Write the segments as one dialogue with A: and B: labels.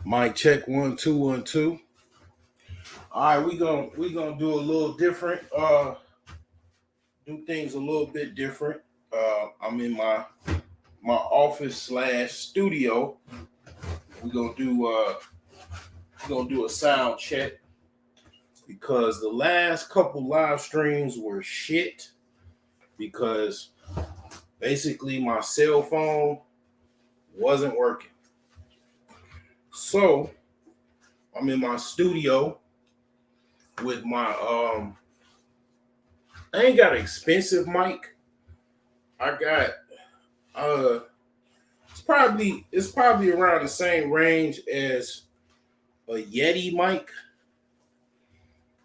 A: Mic check 1 2 1 2. All right, we gonna do a little different. Do things a little bit different. I'm in my office slash studio. We gonna do a sound check because the last couple live streams were shit because basically my cell phone wasn't working. So I'm in my studio with my I ain't got an expensive mic. I got uh it's probably around the same range as a Yeti mic.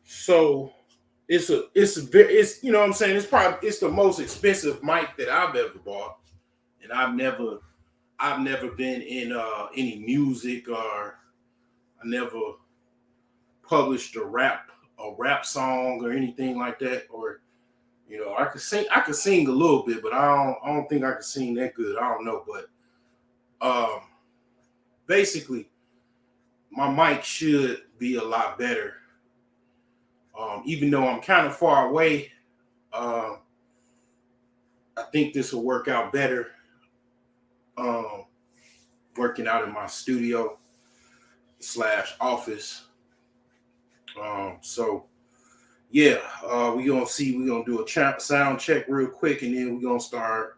A: So it's you know what I'm saying, it's the most expensive mic that I've ever bought. And I've never been in any music, or I never published a rap song or anything like that. Or I could sing a little bit, but I don't think I could sing that good. I don't know, but um basically my mic should be a lot better. Even though I'm kind of far away, um, I think this will work out better. Um, Working out in my studio slash office. So yeah, we're gonna do a sound check real quick, and then we're gonna start.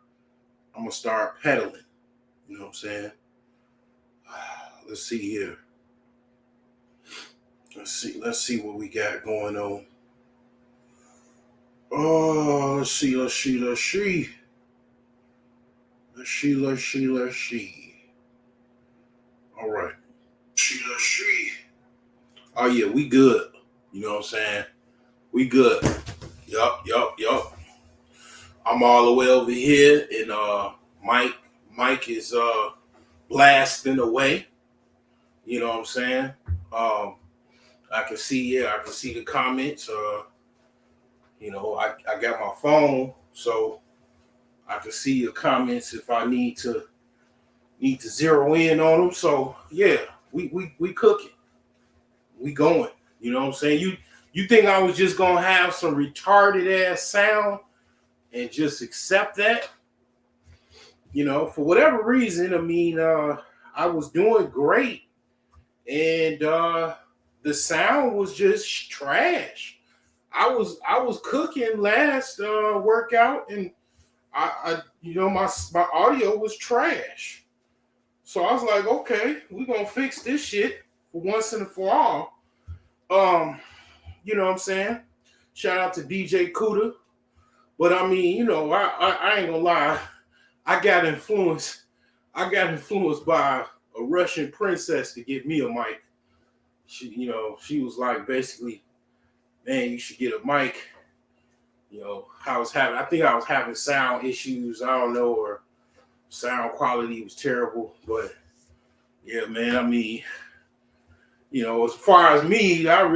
A: I'm gonna start pedaling. You know what I'm saying? Let's see here. Let's see what we got going on. Oh, let's see. All right. Let's see. Oh yeah, we good. You know what I'm saying? We good. Yup. I'm all the way over here, and Mike is blasting away. You know what I'm saying? Um, I can see the comments. I got my phone, so I can see the comments if I need to zero in on them. So yeah, we cooking, we going. You know what I'm saying? You think I was just gonna have some retarded ass sound and just accept that? For whatever reason, I mean, I was doing great, and the sound was just trash. I was cooking last workout, and my audio was trash. So I was like, okay, we're gonna fix this shit for once and for all. Um, you know what I'm saying? Shout out to DJ Cuda. But I mean, I ain't gonna lie. I got influenced. I got influenced by a Russian princess to get me a mic. She was like, basically, man, you should get a mic. I think I was having sound issues. I don't know, or sound quality was terrible. But yeah, man, I mean, as far as me, I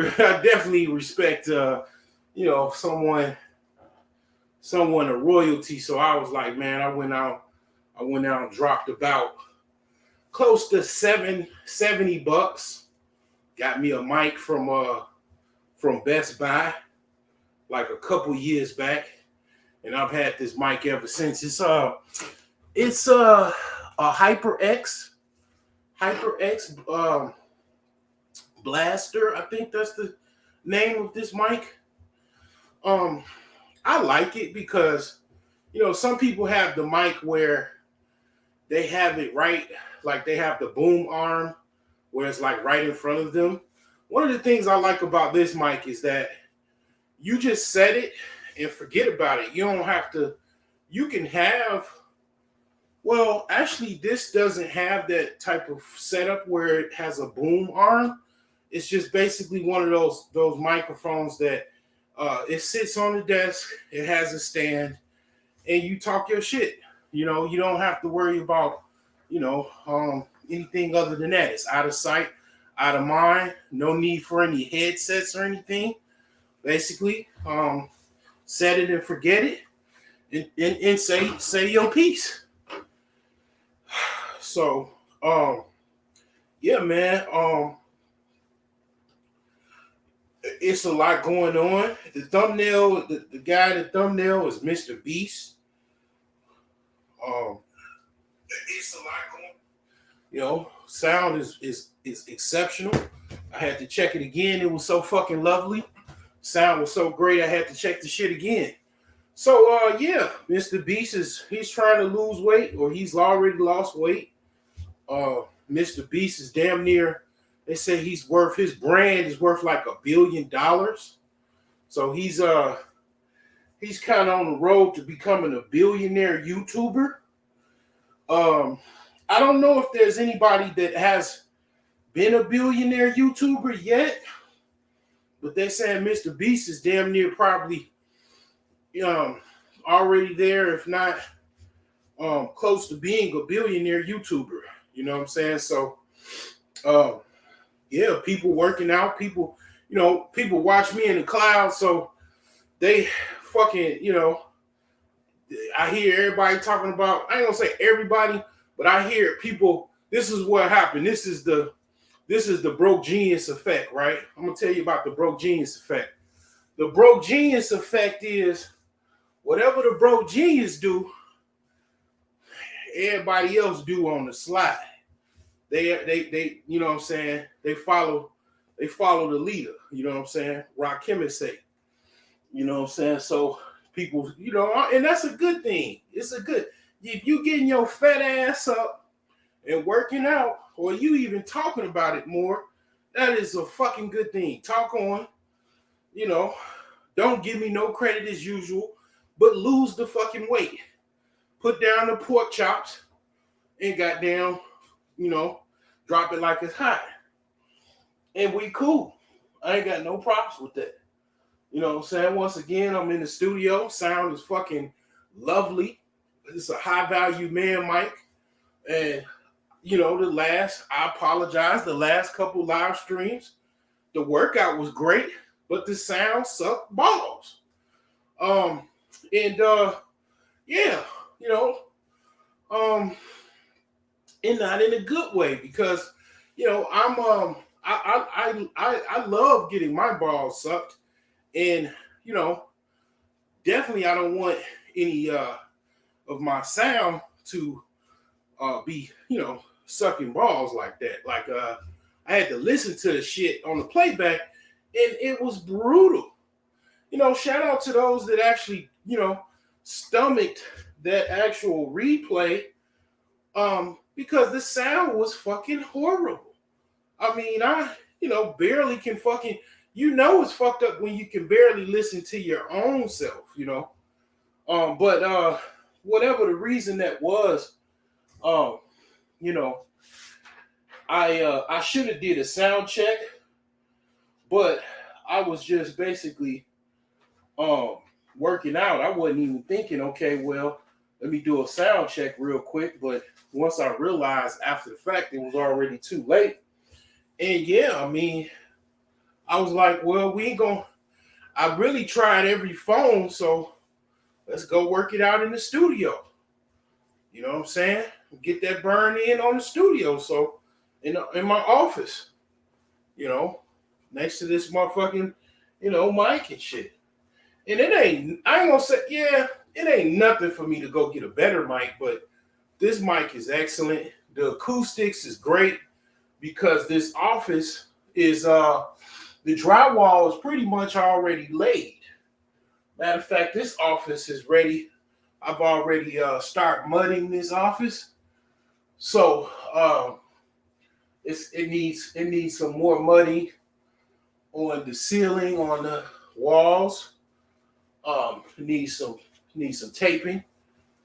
A: definitely respect, someone a royalty. So I was like, man, I went out and dropped about close to 770 bucks. Got me a mic from Best Buy like a couple years back, and I've had this mic ever since. It's a HyperX Blaster. I think that's the name of this mic. Um, I like it because some people have the mic where they have it right, like they have the boom arm where it's like right in front of them. One of the things I like about this mic is that you just set it and forget about it. You don't have to, you can have, well, actually, this doesn't have that type of setup where it has a boom arm. It's just basically one of those microphones that it sits on the desk, it has a stand, and you talk your shit. You don't have to worry about, anything other than that. It's out of sight, out of mind. No need for any headsets or anything. Basically, set it and forget it, and say your piece. So, yeah, man. It's a lot going on. The thumbnail, the guy in the thumbnail is Mr. Beast. Um, it's a lot going. Sound is exceptional. I had to check it again. It was so fucking lovely. Sound was so great. I had to check the shit again. So yeah, Mr. Beast he's trying to lose weight, or he's already lost weight. Mr. Beast is damn near. They say his brand is worth like $1 billion. So he's kind of on the road to becoming a billionaire YouTuber. I don't know if there's anybody that has been a billionaire YouTuber yet, but they're saying Mr. Beast is damn near probably already there, if not close to being a billionaire YouTuber. You know what I'm saying? So, yeah, people working out, people watch me in the cloud, so they fucking, I hear everybody talking about, I ain't gonna say everybody, but I hear people, this is what happened. This is the broke genius effect, right? I'm gonna tell you about the broke genius effect. The broke genius effect is whatever the broke genius do, everybody else do on the slide. They you know what I'm saying? They follow the leader, you know what I'm saying? Rakim say. You know what I'm saying? So people, and that's a good thing. It's a good, if you getting your fat ass up and working out, or you even talking about it more, that is a fucking good thing. Talk on, don't give me no credit as usual, but lose the fucking weight. Put down the pork chops and goddamn, drop it like it's hot. And we cool. I ain't got no problems with that. You know what I'm saying? Once again, I'm in the studio. Sound is fucking lovely. It's a high value man mic. And, I apologize, the last couple live streams, the workout was great, but the sound sucked balls. Yeah, and not in a good way, because, I love getting my balls sucked. And, definitely I don't want any of my sound to be, sucking balls like that. Like I had to listen to the shit on the playback, and it was brutal. Shout out to those that actually, stomached that actual replay, because the sound was fucking horrible. I mean, I barely can fucking, it's fucked up when you can barely listen to your own self, but whatever the reason that was, I should have did a sound check, but I was just basically working out. I wasn't even thinking, okay, well, let me do a sound check real quick. But once I realized after the fact, it was already too late. And yeah, I mean, I was like, well, I really tried every phone, so let's go work it out in the studio. You know what I'm saying? Get that burn in on the studio. So in my office, next to this motherfucking, mic and shit. And I ain't gonna say, yeah, it ain't nothing for me to go get a better mic, but this mic is excellent. The acoustics is great, because this office is, the drywall is pretty much already laid. Matter of fact, this office is ready. I've already started mudding this office. So it needs some more mudding on the ceiling, on the walls. Needs some taping.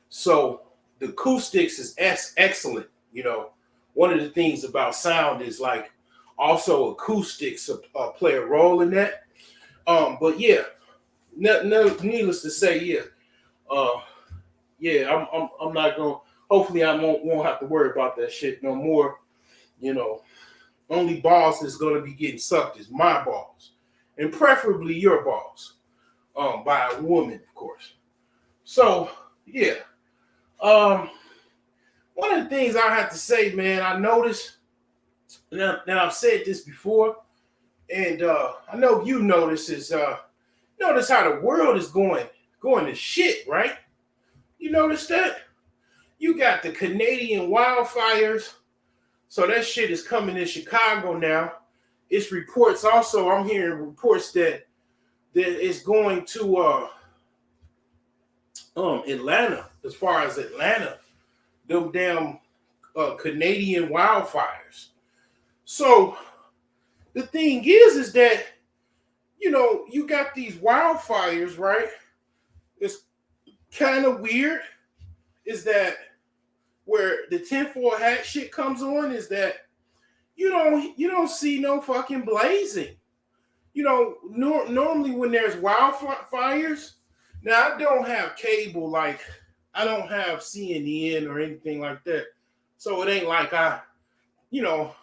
A: So the acoustics is excellent. One of the things about sound is like also acoustics play a role in that. But yeah, no, needless to say, yeah, I'm not gonna. Hopefully, I won't have to worry about that shit no more. Only balls that's gonna be getting sucked is my balls, and preferably your balls, by a woman, of course. So yeah, one of the things I have to say, man, I noticed Now I've said this before, and I know you notice how the world is going to shit, right? You notice that? You got the Canadian wildfires, so that shit is coming in Chicago now. It's reports also. I'm hearing reports that it's going to Atlanta. As far as Atlanta, them damn Canadian wildfires. So the thing is that you got these wildfires, right? It's kind of weird. Is that where the tinfoil hat shit comes on? Is that you don't see no fucking blazing. Normally when there's wildfires, now I don't have cable, like I don't have CNN or anything like that, so it ain't like you know,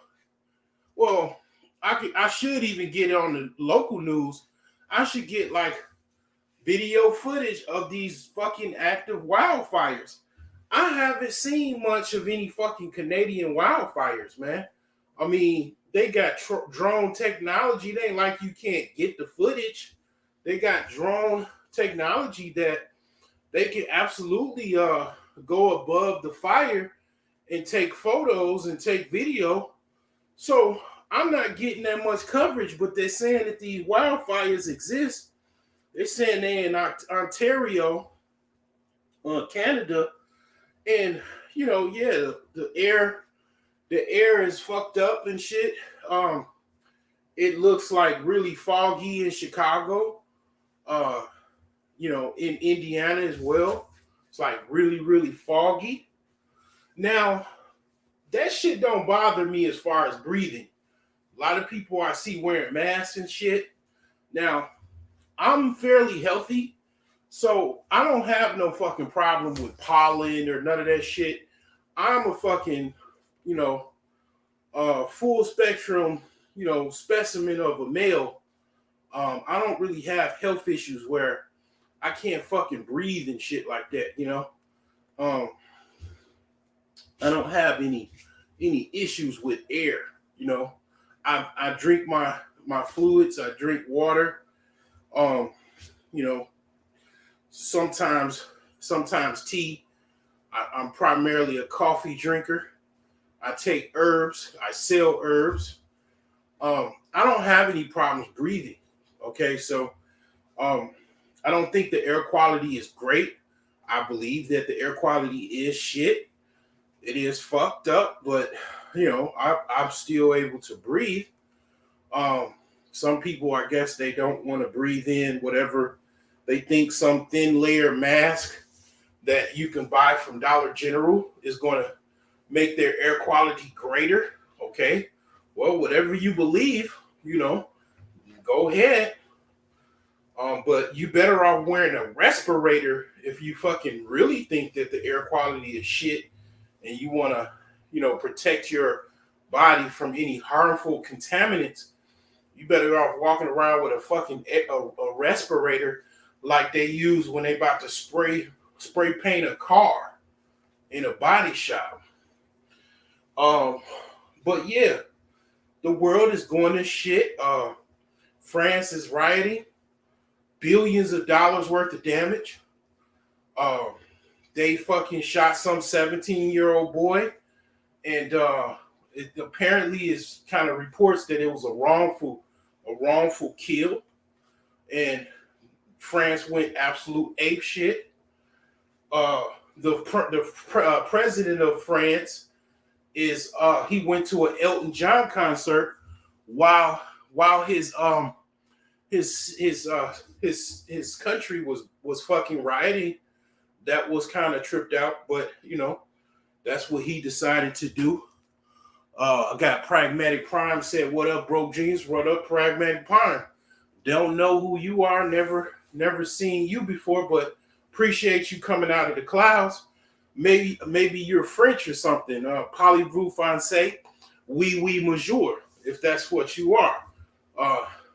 A: well, I should even get it on the local news. I should get like video footage of these fucking active wildfires. I haven't seen much of any fucking Canadian wildfires, man. I mean, they got drone technology. They ain't like you can't get the footage. They got drone technology that they can absolutely go above the fire and take photos and take video. So I'm not getting that much coverage, but they're saying that these wildfires exist. They're saying they're in Ontario, Canada, and yeah, the air is fucked up and shit. It looks like really foggy in Chicago. In Indiana as well. It's like really, really foggy. Now, that shit don't bother me as far as breathing. A lot of people I see wearing masks and shit. Now, I'm fairly healthy, so I don't have no fucking problem with pollen or none of that shit. I'm a fucking, full spectrum, specimen of a male. I don't really have health issues where I can't fucking breathe and shit like that, I don't have any issues with air, I drink my fluids, I drink water. Um, you know, sometimes tea. I'm primarily a coffee drinker. I take herbs. I sell herbs. I don't have any problems breathing. Okay, so I don't think the air quality is great. I believe that the air quality is shit. It is fucked up, but I'm still able to breathe. Some people, I guess, they don't want to breathe in whatever they think some thin layer mask that you can buy from Dollar General is going to make their air quality greater. Okay, well, whatever you believe, go ahead. But you better off wearing a respirator if you fucking really think that the air quality is shit and you want to, protect your body from any harmful contaminants. You better off walking around with a fucking a respirator like they use when they about to spray paint a car in a body shop. But yeah, the world is going to shit. France is rioting, billions of dollars worth of damage. They fucking shot some 17-year-old boy, and it apparently is kind of reports that it was a wrongful kill, and France went absolute ape shit. The president of France is he went to an Elton John concert while his country was fucking rioting. That was kind of tripped out, but that's what he decided to do. I got Pragmatic Prime said, "What up, broke jeans? What up, Pragmatic Prime? Don't know who you are, never seen you before, but appreciate you coming out of the clouds. Maybe you're French or something. Parlez-vous français? Oui, monsieur, if that's what you are.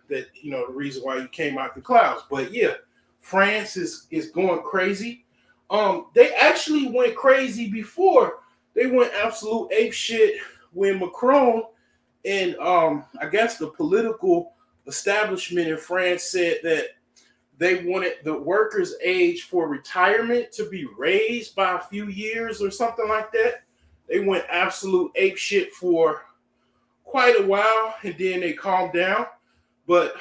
A: That the reason why you came out the clouds. But yeah, France is going crazy. They actually went crazy before. They went absolute ape shit when Macron And I guess the political establishment in France said that they wanted the workers' age for retirement to be raised by a few years or something like that. They went absolute ape shit for quite a while, and then they calmed down. But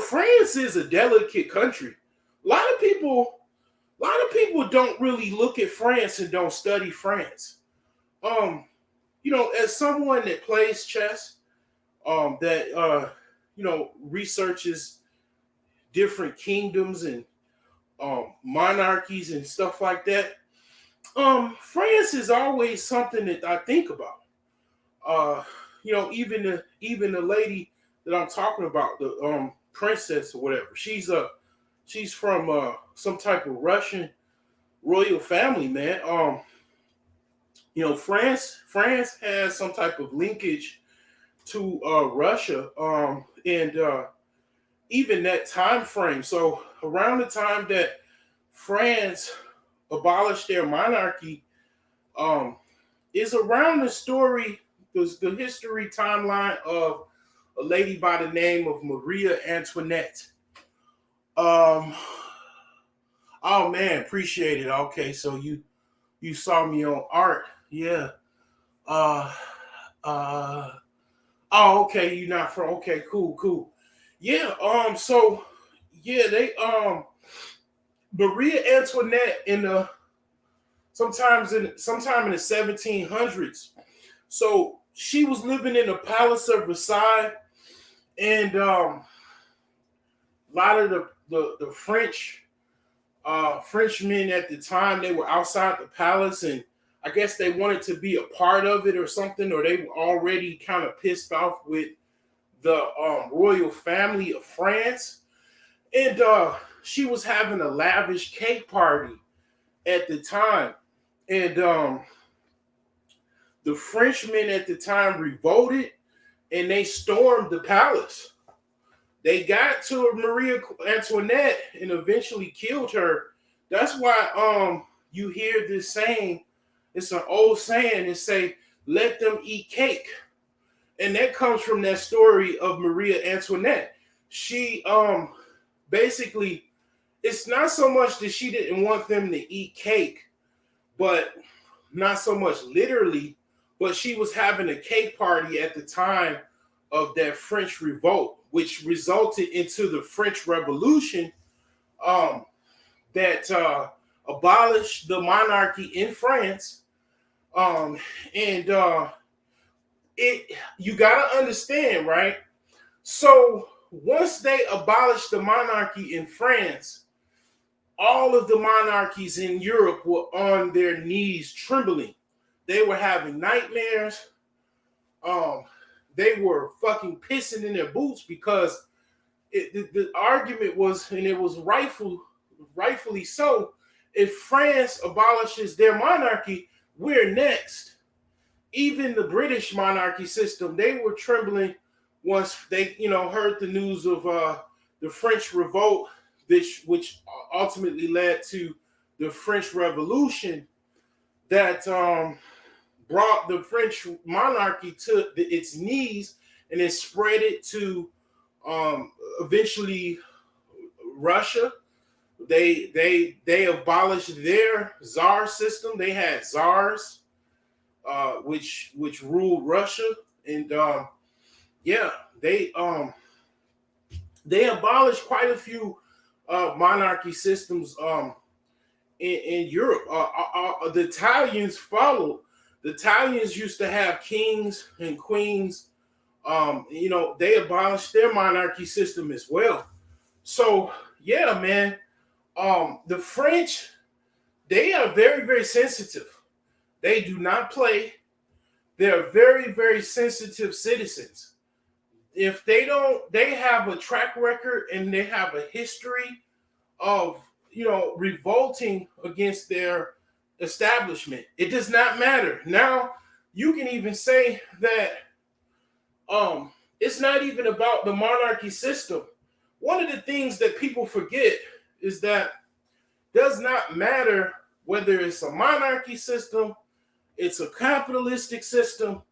A: France is a delicate country. A lot of people, don't really look at France and don't study France. Um, as someone that plays chess, that researches different kingdoms and monarchies and stuff like that. France is always something that I think about. Even the lady that I'm talking about, the princess or whatever. She's from some type of Russian royal family, man. France has some type of linkage to Russia, and even that time frame. So around the time that France abolished their monarchy, is around the history timeline of a lady by the name of Maria Antoinette. Um, oh man, appreciate it. Okay, so you saw me on art, yeah. Uh, uh. Oh, okay, you're not from. Okay, cool, cool. Yeah. So yeah, they Maria Antoinette in the sometime in the 1700s. So she was living in the Palace of Versailles, and a lot of the Frenchmen at the time, they were outside the palace, and I guess they wanted to be a part of it or something, or they were already kind of pissed off with the royal family of France, and she was having a lavish cake party at the time, and the Frenchmen at the time revolted and they stormed the palace. They got to Maria Antoinette and eventually killed her. That's why you hear this saying. It's an old saying. It say, "Let them eat cake," and that comes from that story of Maria Antoinette. She basically, it's not so much that she didn't want them to eat cake, but not so much literally, but she was having a cake party at the time of that French revolt, which resulted into the French Revolution, um, that abolished the monarchy in France. Um, and it you gotta understand, right? So once they abolished the monarchy in France, all of the monarchies in Europe were on their knees trembling. They were having nightmares. Um, they were fucking pissing in their boots because the argument was, and it was rightfully so. If France abolishes their monarchy, we're next. Even the British monarchy system, they were trembling once they, heard the news of the French revolt, which ultimately led to the French Revolution that brought the French monarchy to its knees, and it spread it to eventually Russia. They abolished their czar system. They had czars, which ruled Russia, and yeah, they abolished quite a few monarchy systems in Europe. The Italians followed. The Italians used to have kings and queens. They abolished their monarchy system as well. So yeah, man. The French, they are very, very sensitive. They do not play. They're very, very sensitive citizens. If they have a track record and they have a history of, revolting against their establishment. It does not matter. Now, you can even say that it's not even about the monarchy system. One of the things that people forget is that it does not matter whether it's a monarchy system, It's a capitalistic system,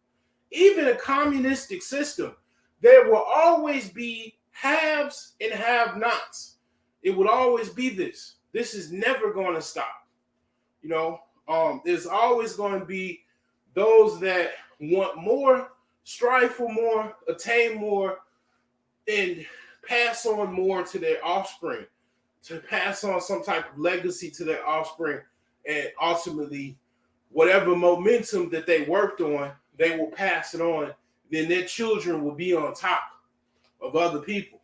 A: even a communistic system. There will always be haves and have-nots. It would always be this. This is never going to stop. You know, there's always going to be those that want more, strive for more, attain more, and pass on more to their offspring, to pass on some type of legacy to their offspring, and ultimately, whatever momentum that they worked on, they will pass it on. Then their children will be on top of other people.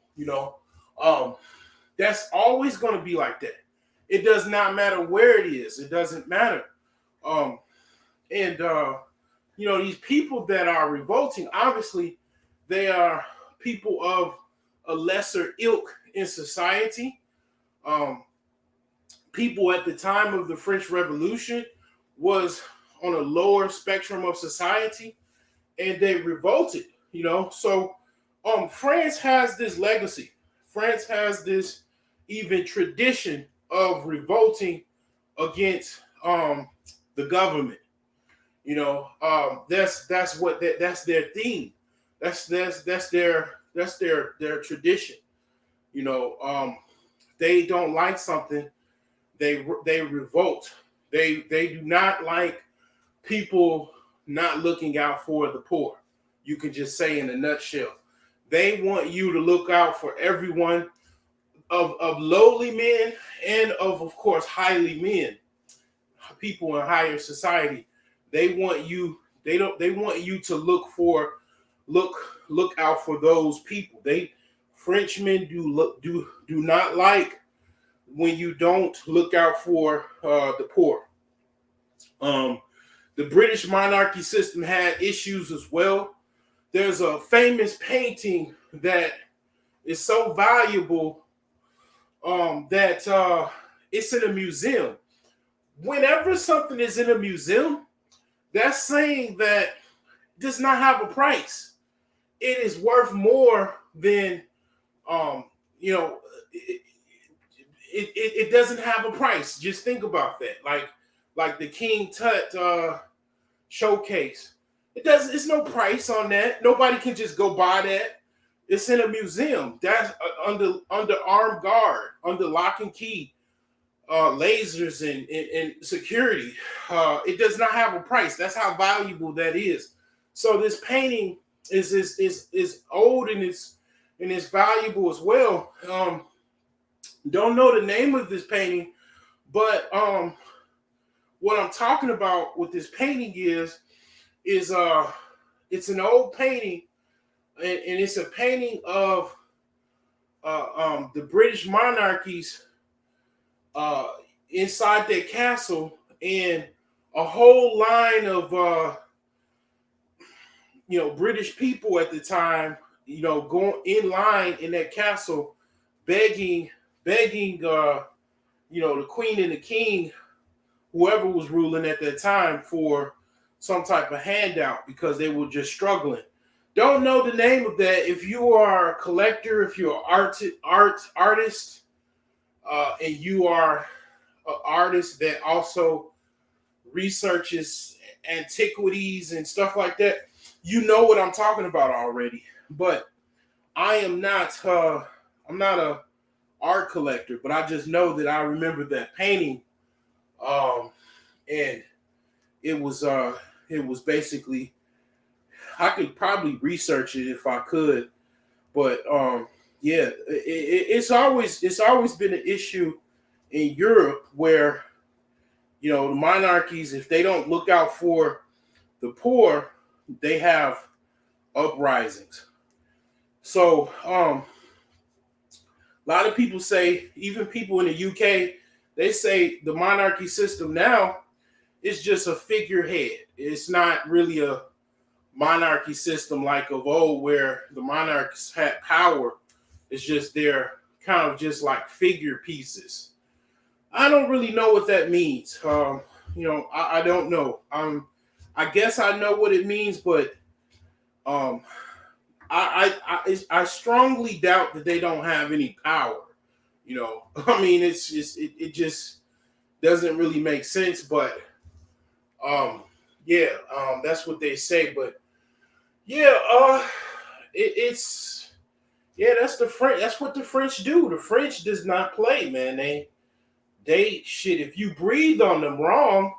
A: That's always going to be like that. It does not matter where it is. It doesn't matter. Um, and these people that are revolting, obviously, they are people of a lesser ilk in society. Um, People at the time of the French Revolution was on a lower spectrum of society, and they revolted. So France has this legacy. France has this even tradition of revolting against the government. That's their theme. That's their tradition. They don't like something, they revolt. They do not like people not looking out for the poor. You can just say in a nutshell, they want you to look out for everyone, of lowly men and of course highly men, people in higher society. They want you to look out for those people. Frenchmen do not like when you don't look out for the poor. The British monarchy system had issues as well. There's a famous painting that is so valuable that it's in a museum. Whenever something is in a museum, that's saying that it does not have a price. It is worth more than, it doesn't have a price. Just think about that. Like the King Tut showcase. It's no price on that. Nobody can just go buy that. It's in a museum. That's under armed guard, under lock and key, lasers and security. It does not have a price. That's how valuable that is. So this painting is old and it's valuable as well. Don't know the name of this painting, but what I'm talking about with this painting is it's an old painting, and it's a painting of the British monarchies inside their castle, and a whole line of British people at the time, going in line in that castle, begging the queen and the king, whoever was ruling at that time, for some type of handout because they were just struggling. Don't know the name of that. If you are a collector, if you're an artist, and you are an artist that also researches antiquities and stuff like that, you know what I'm talking about already. But I'm not a art collector, but I just know that I remember that painting, and it was basically, I could probably research it if I could, but yeah, it's always been an issue in Europe where the monarchies, if they don't look out for the poor, they have uprisings. So a lot of people say, even people in the UK, they say the monarchy system now is just a figurehead. It's not really a monarchy system like of old, where the monarchs had power. It's just they're kind of just like figure pieces. I don't really know what that means. I don't know. I guess I know what it means, but I strongly doubt that they don't have any power. I mean, it just doesn't really make sense. But Yeah, that's what they say. But yeah, it's yeah, that's the French. That's what the French do. The French does not play, man. They shit. If you breathe on them wrong,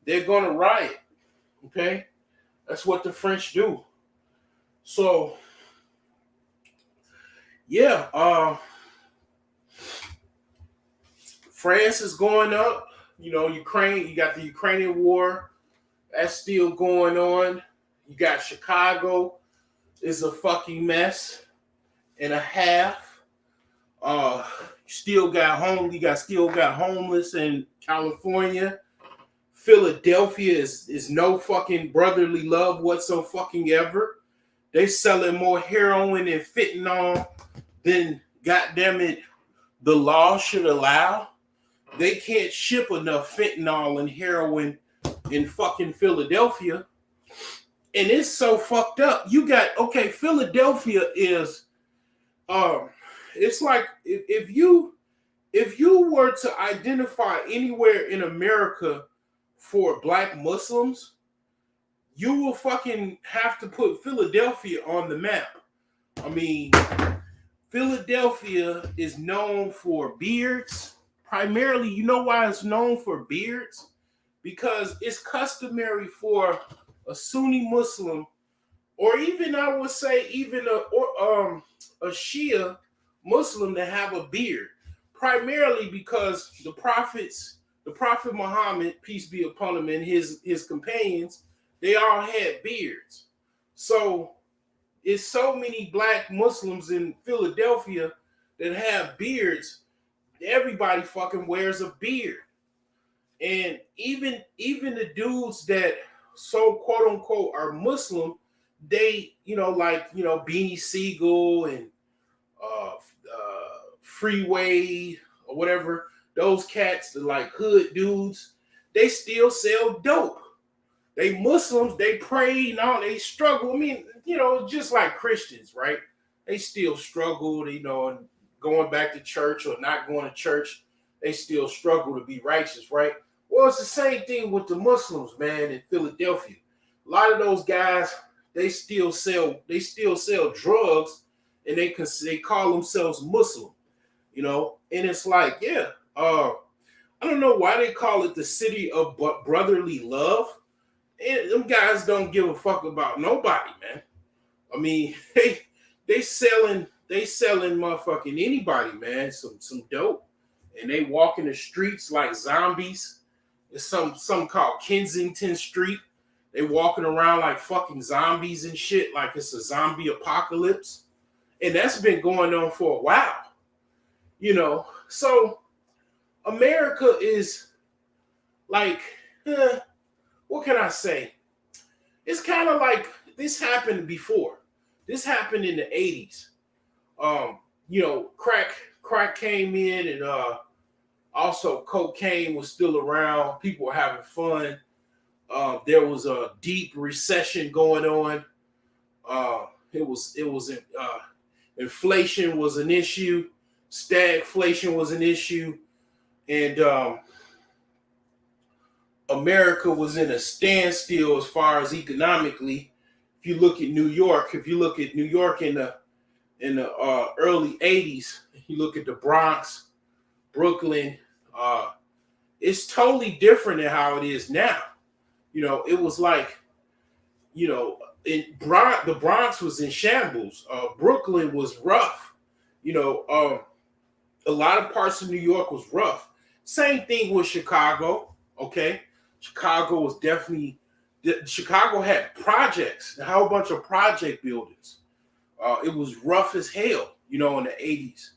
A: they're gonna riot. Okay, that's what the French do. So yeah, France is going up. You know, Ukraine. You got the Ukrainian war. That's still going on. You got Chicago is a fucking mess and a half. Still got homeless in California. Philadelphia is no fucking brotherly love whatsoever fucking ever. They selling more heroin and fentanyl than goddamn it the law should allow. They can't ship enough fentanyl and heroin in fucking Philadelphia. And it's so fucked up. You got Philadelphia is it's like if you were to identify anywhere in America for black Muslims, you will fucking have to put Philadelphia on the map. I mean, Philadelphia is known for beards. Primarily, you know why it's known for beards? Because it's customary for a Sunni Muslim, or even I would say even a Shia Muslim to have a beard. Primarily because the Prophet Muhammad, peace be upon him, and his companions, they all had beards. So it's so many black Muslims in Philadelphia that have beards. Everybody fucking wears a beard. And even the dudes that so quote unquote are Muslim, they, Beanie Siegel and Freeway or whatever, those cats, the like hood dudes, they still sell dope. They Muslims, they pray and all, they struggle. I mean, just like Christians, right? They still struggle, and going back to church or not going to church, they still struggle to be righteous, right? Well, it's the same thing with the Muslims, man, in Philadelphia. A lot of those guys, they still sell drugs, and they call themselves Muslim, And it's like, I don't know why they call it the city of brotherly love. And them guys don't give a fuck about nobody, man. I mean, they selling motherfucking anybody, man, some dope, and they walk in the streets like zombies. It's some called Kensington Street. They walking around like fucking zombies and shit, like it's a zombie apocalypse, and that's been going on for a while, So America is like, what can I say? It's kind of like this happened before. This happened in the 80s. Crack came in, and also cocaine was still around. People were having fun. There was a deep recession going on. Inflation was an issue. Stagflation was an issue, and America was in a standstill as far as economically. If you look at New York in the early 80s, you look at the Bronx, Brooklyn, it's totally different than how it is now. It was like, the Bronx was in shambles. Brooklyn was rough. A lot of parts of New York was rough. Same thing with Chicago. Okay, Chicago had projects, a whole bunch of project buildings. It was rough as hell, in the 80s.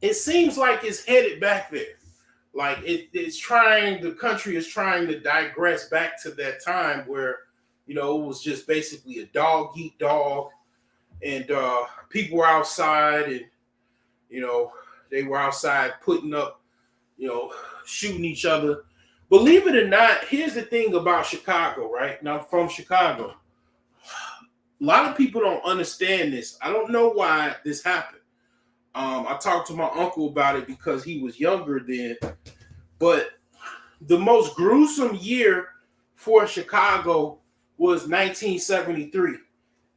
A: It seems like it's headed back there. Like the country is trying to digress back to that time where, it was just basically a dog eat dog, and people were outside, and, they were outside putting up, shooting each other. Believe it or not, here's the thing about Chicago, right? Now, I'm from Chicago. A lot of people don't understand this. I don't know why this happened. I talked to my uncle about it because he was younger then. But the most gruesome year for Chicago was 1973.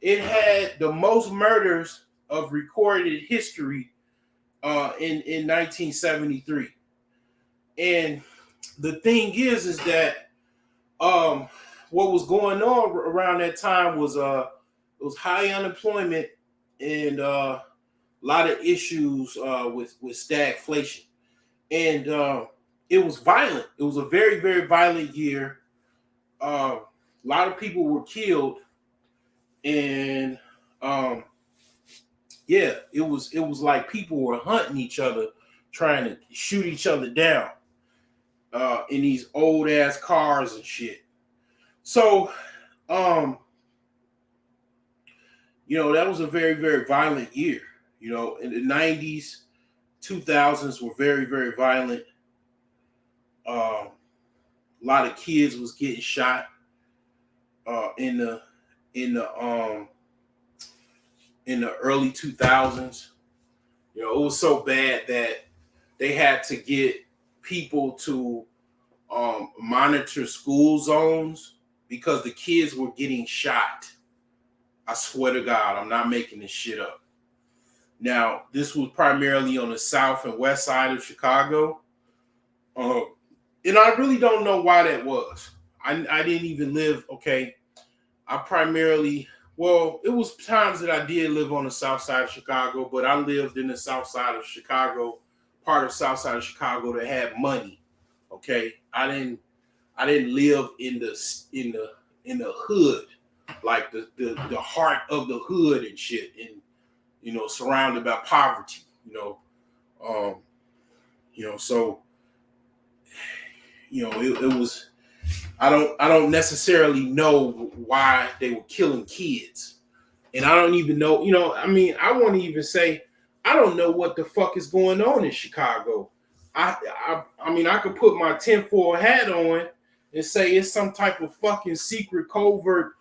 A: It had the most murders of recorded history in 1973. And the thing is that what was going on around that time was it was high unemployment and a lot of issues with stagflation, and it was violent. It was a very very violent year. A lot of people were killed, and yeah, it was like people were hunting each other, trying to shoot each other down in these old ass cars and shit. So, um, that was a very, very violent year. In the 90s, 2000s were very, very violent. A lot of kids was getting shot in the early 2000s. It was so bad that they had to get people to monitor school zones because the kids were getting shot. I swear to God, I'm not making this shit up. Now, this was primarily on the south and west side of Chicago. And I really don't know why that was. I didn't even live, okay. I primarily, well, it was times that I did live on the south side of Chicago, but I lived in the south side of Chicago, part of south side of Chicago that had money. Okay. I didn't live in the hood, like the heart of the hood and shit, and surrounded by poverty, so it was, I don't necessarily know why they were killing kids. And I don't even know, I won't even say I don't know what the fuck is going on in Chicago. I could put my tinfoil hat on and say it's some type of fucking secret covert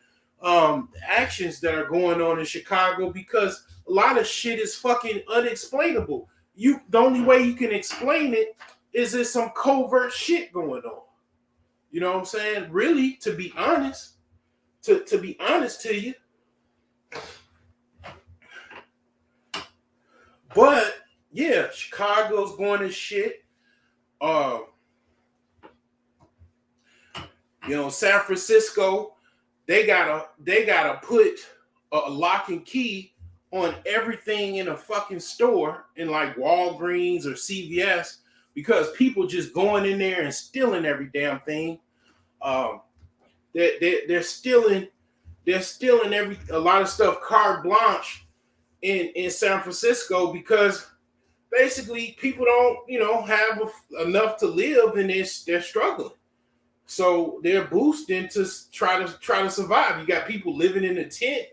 A: actions that are going on in Chicago, because a lot of shit is fucking unexplainable. The only way you can explain it is there's some covert shit going on. You know what I'm saying? Really, to be honest, to be honest to you. But yeah, Chicago's going to shit. San Francisco, they gotta put a lock and key on everything in a fucking store in like Walgreens or CVS, because people just going in there and stealing every damn thing. They're stealing a lot of stuff carte blanche in San Francisco, because basically people don't have enough to live, and they're struggling. So they're boosting to try to survive. You got people living in a tent.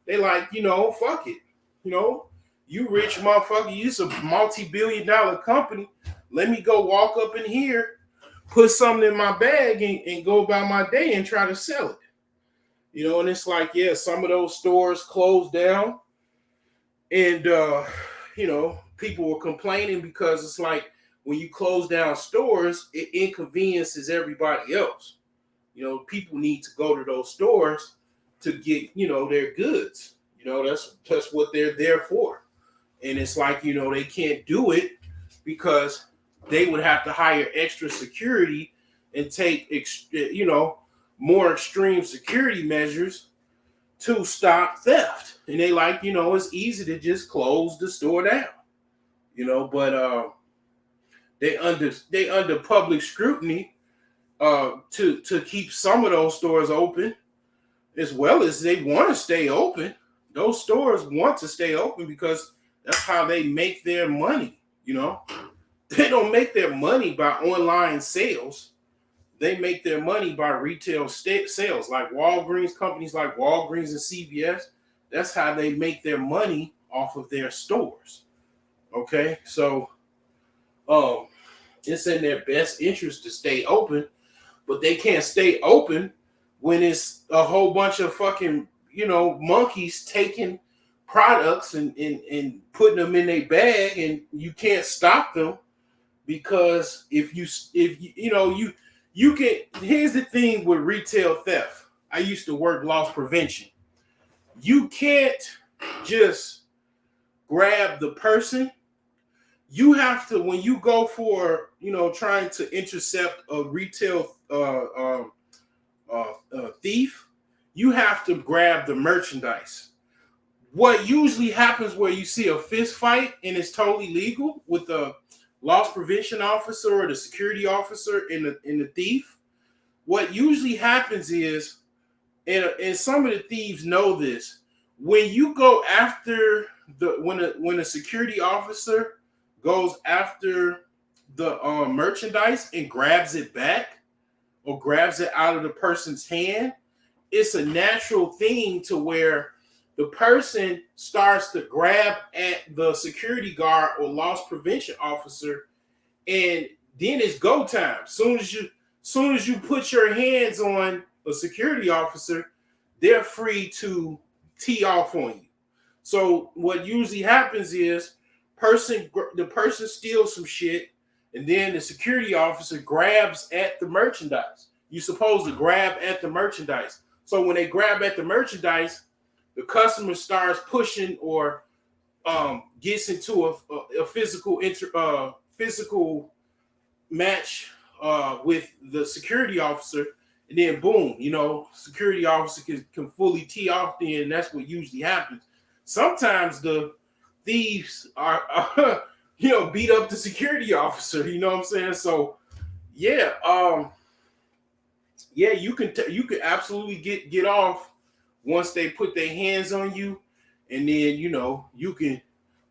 A: They like, fuck it. You rich motherfucker, you a multi-billion-dollar company. Let me go walk up in here, put something in my bag, and go about my day and try to sell it. And it's like, yeah, some of those stores closed down. And, people were complaining because it's like, when you close down stores, it inconveniences everybody else. People need to go to those stores to get, their goods. That's what they're there for. And it's like, they can't do it because they would have to hire extra security and take, more extreme security measures to stop theft. And they like, it's easy to just close the store down, but they under public scrutiny to keep some of those stores open, as well as they want to stay open. Those stores want to stay open because that's how they make their money. They don't make their money by online sales. They make their money by retail sales, like Walgreens, companies like Walgreens and CVS. That's how they make their money off of their stores. Okay, so it's in their best interest to stay open, but they can't stay open when it's a whole bunch of fucking, monkeys taking products and putting them in their bag, and you can't stop them. because if you can. Here's the thing with retail theft. I used to work loss prevention. You can't just grab the person. You have to, when you go for, trying to intercept a retail thief, you have to grab the merchandise. What usually happens where you see a fist fight and it's totally legal with the loss prevention officer or the security officer and the thief, what usually happens is, and some of the thieves know this, when you go after when a security officer goes after the merchandise and grabs it back or grabs it out of the person's hand, it's a natural thing to where the person starts to grab at the security guard or loss prevention officer, and then it's go time. Soon as you put your hands on a security officer, they're free to tee off on you. So what usually happens is the person steals some shit, and then the security officer grabs at the merchandise. You're supposed to grab at the merchandise. So when they grab at the merchandise, the customer starts pushing or gets into a physical match with the security officer, and then boom, security officer can fully tee off. Then that's what usually happens. Sometimes the thieves are beat up the security officer. You know what I'm saying? So yeah, you can absolutely get off once they put their hands on you, and then you can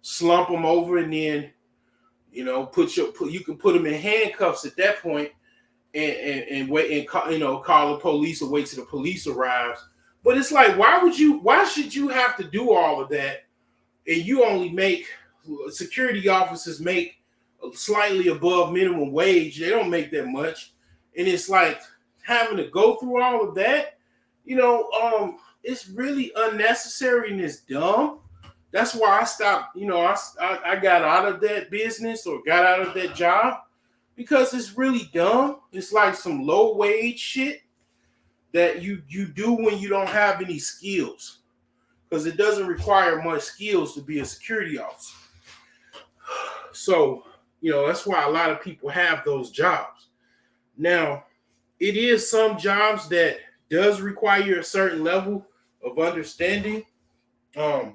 A: slump them over, and then you can put them in handcuffs at that point, and wait and call the police or wait till the police arrives. But it's like, why should you have to do all of that, and you only make security officers make slightly above minimum wage? They don't make that much, and it's like having to go through all of that. It's really unnecessary and it's dumb. That's why I stopped. I got out of that business or got out of that job because it's really dumb. It's like some low wage shit that you do when you don't have any skills, because it doesn't require much skills to be a security officer. So, that's why a lot of people have those jobs. Now, it is some jobs that does require a certain level of understanding. It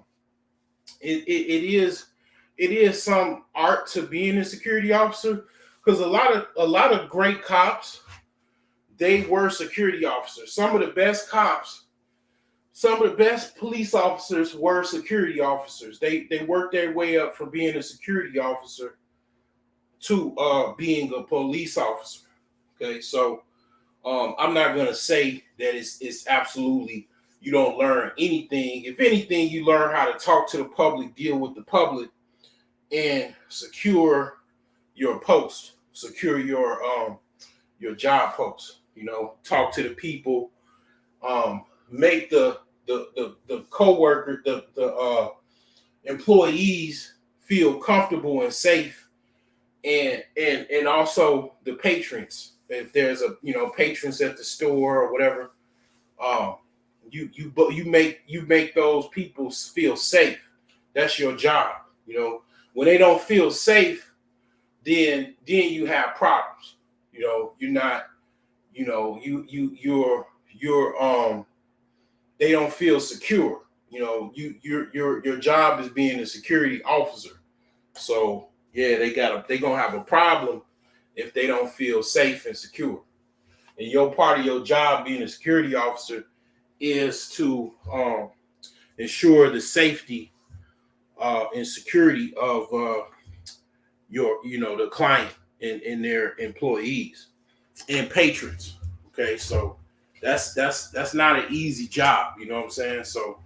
A: is some art to being a security officer, because a lot of great cops, they were security officers. Some of the best cops, some of the best police officers were security officers. They worked their way up from being a security officer to being a police officer. Okay, so I'm not gonna say that it's absolutely you don't learn anything. If anything, you learn how to talk to the public, deal with the public, and secure your post, secure your job post. Talk to the people, make the coworker, the employees feel comfortable and safe, and also the patrons. If there's patrons at the store or whatever, you make those people feel safe. That's your job. When they don't feel safe, then you have problems. You're not. You're they don't feel secure. Your job is being a security officer. So yeah, they gonna have a problem if they don't feel safe and secure. And your part of your job being a security officer is to ensure the safety and security of the client and their employees and patrons. Okay, so that's not an easy job. You know what I'm saying? So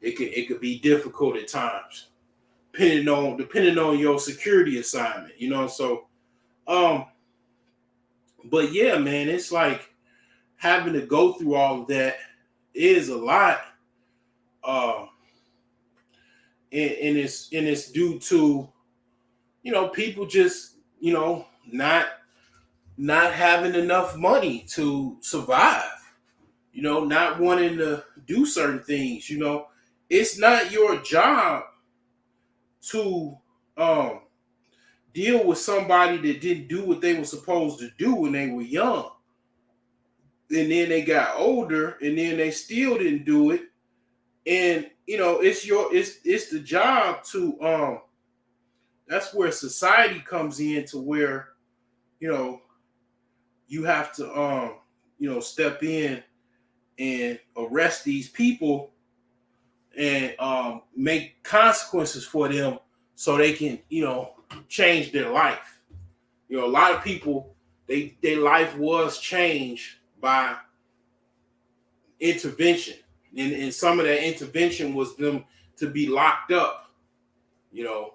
A: it could be difficult at times, depending on your security assignment. So but yeah, man, it's like having to go through all of that is a lot. And it's due to people just, not having enough money to survive, not wanting to do certain things. It's not your job to um deal with somebody that didn't do what they were supposed to do when they were young. And then they got older and then they still didn't do it. And it's the job to that's where society comes in, to where, you know, you have to step in and arrest these people and make consequences for them so they can, change their life. A lot of people, their life was changed by intervention. And some of that intervention was them to be locked up. You know,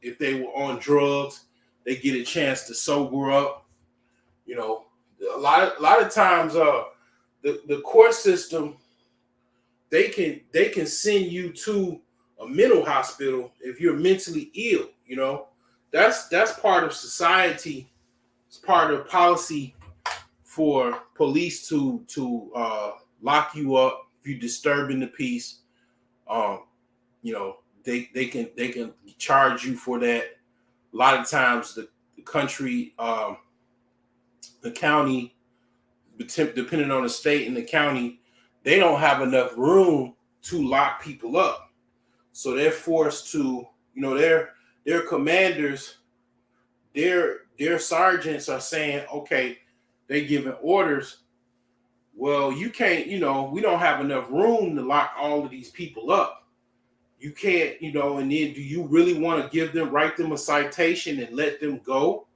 A: if they were on drugs, they get a chance to sober up. A lot of times, the court system, they can send you to a mental hospital if you're mentally ill. That's part of society. It's part of policy for police to lock you up if you're disturbing the peace. They can charge you for that. A lot of times, the country, the county, depending on the state and the county, they don't have enough room to lock people up, so they're forced to, their commanders, their sergeants are saying, okay, they giving orders. Well, you can't, we don't have enough room to lock all of these people up. You can't, and then do you really want to write them a citation and let them go?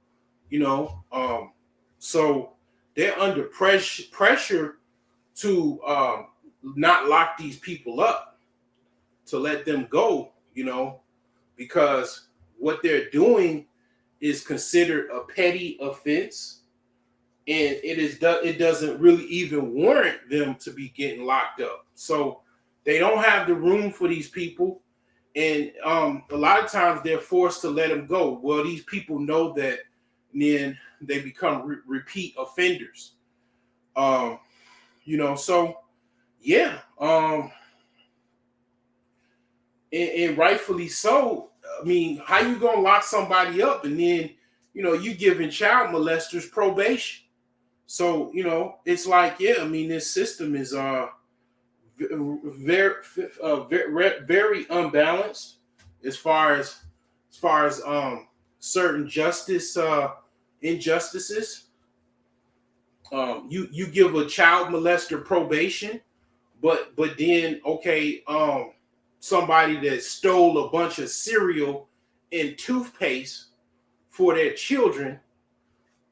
A: So they're under pressure to not lock these people up, to let them go, because what they're doing is considered a petty offense, and it doesn't really even warrant them to be getting locked up. So they don't have the room for these people, and a lot of times they're forced to let them go. Well, these people know that, and then they become repeat offenders. So yeah, and rightfully so. I mean, how you gonna lock somebody up and then, you giving child molesters probation? So, it's like, yeah, I mean, this system is very, very unbalanced as far as certain injustices. You give a child molester probation, but then, okay, somebody that stole a bunch of cereal and toothpaste for their children,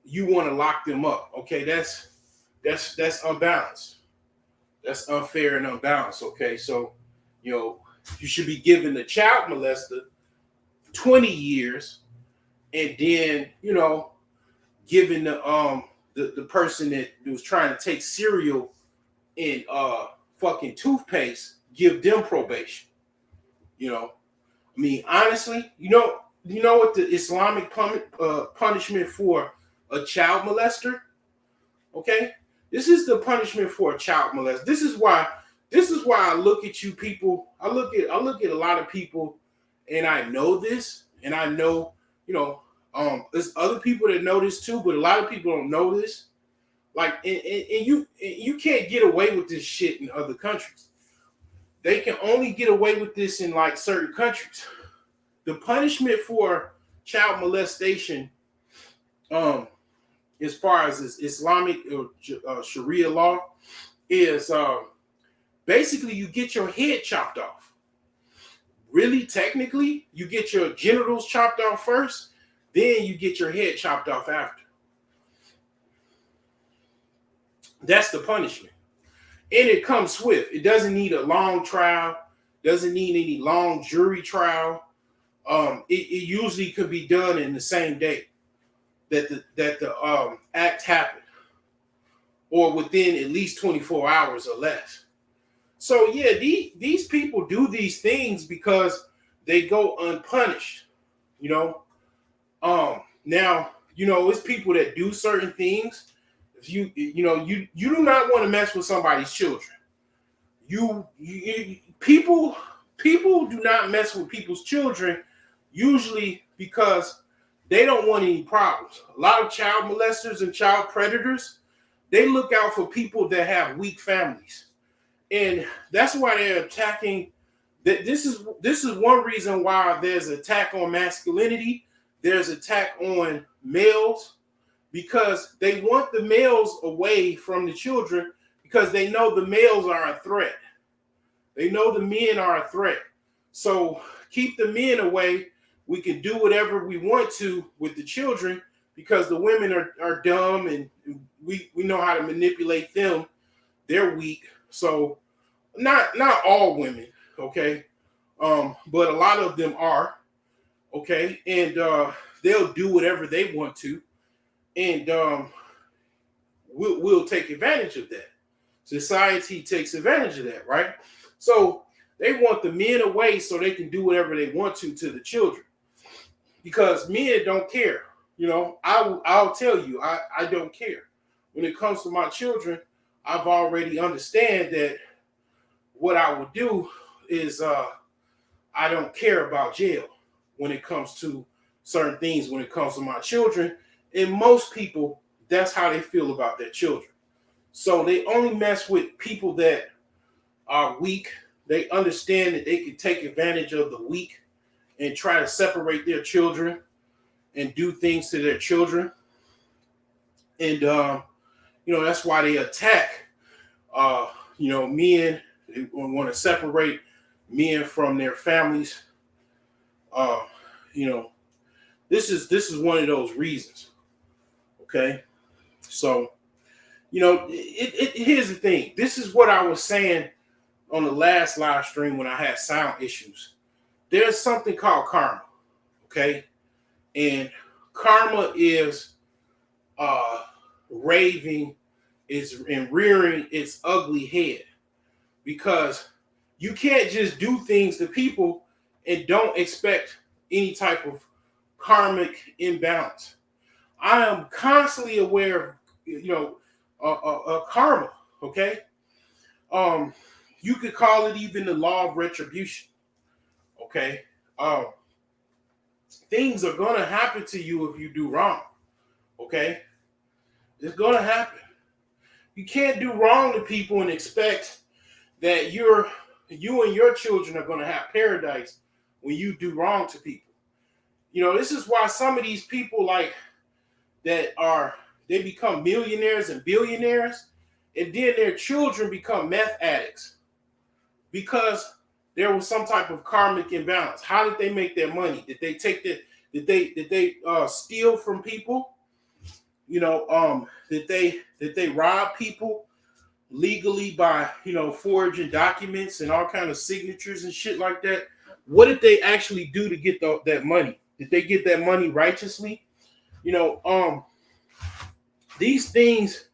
A: you want to lock them up. Okay, that's unbalanced. That's unfair and unbalanced. Okay, so you should be giving the child molester 20 years, and then giving the person that was trying to take cereal and fucking toothpaste, give them probation. I mean, honestly, you know what the Islamic punishment for a child molester? Okay, this is the punishment for a child molester. This is why I look at you people. I look at a lot of people, and I know this, and I know, there's other people that know this too, but a lot of people don't know this. Like, and you can't get away with this shit in other countries. They can only get away with this in like certain countries. The punishment for child molestation, as far as Islamic or Sharia law, is basically you get your head chopped off. Really, technically, you get your genitals chopped off first, then you get your head chopped off after. That's the punishment. And it comes swift. It doesn't need a long trial, doesn't need any long jury trial. It usually could be done in the same day that the act happened, or within at least 24 hours or less. So yeah, these people do these things because they go unpunished. You know, now it's people that do certain things. If you do not want to mess with somebody's children. People do not mess with people's children usually because they don't want any problems. A lot of child molesters and child predators, they look out for people that have weak families, and that's why they're attacking. That this is one reason why there's attack on masculinity. There's attack on males because they want the males away from the children because they know the males are a threat. They know the men are a threat. So keep the men away. We can do whatever we want to with the children because the women are dumb and we know how to manipulate them. They're weak. So not all women, okay? But a lot of them are, okay? And they'll do whatever they want to. And we'll take advantage of that. Society takes advantage of that, right? So they want the men away so they can do whatever they want to the children. Because men don't care. I'll tell you, I don't care. When it comes to my children, I've already understand that what I would do is I don't care about jail when it comes to certain things, when it comes to my children. And most people, that's how they feel about their children. So they only mess with people that are weak. They understand that they can take advantage of the weak and try to separate their children and do things to their children. And, that's why they attack, men. They want to separate men from their families. Uh, this is one of those reasons. Okay. So, here's the thing. This is what I was saying on the last live stream when I had sound issues. There's something called karma, okay? And karma is raving, and rearing its ugly head because you can't just do things to people and don't expect any type of karmic imbalance. I am constantly aware of, karma, okay? You could call it even the law of retribution. Okay. Things are gonna happen to you if you do wrong. Okay. It's gonna happen. You can't do wrong to people and expect that you and your children are gonna have paradise when you do wrong to people. This is why some of these people they become millionaires and billionaires, and then their children become meth addicts because there was some type of karmic imbalance. How did they make their money? Did they take that? Did they steal from people? Did they rob people legally by forging documents and all kind of signatures and shit like that? What did they actually do to get that money? Did they get that money righteously? These things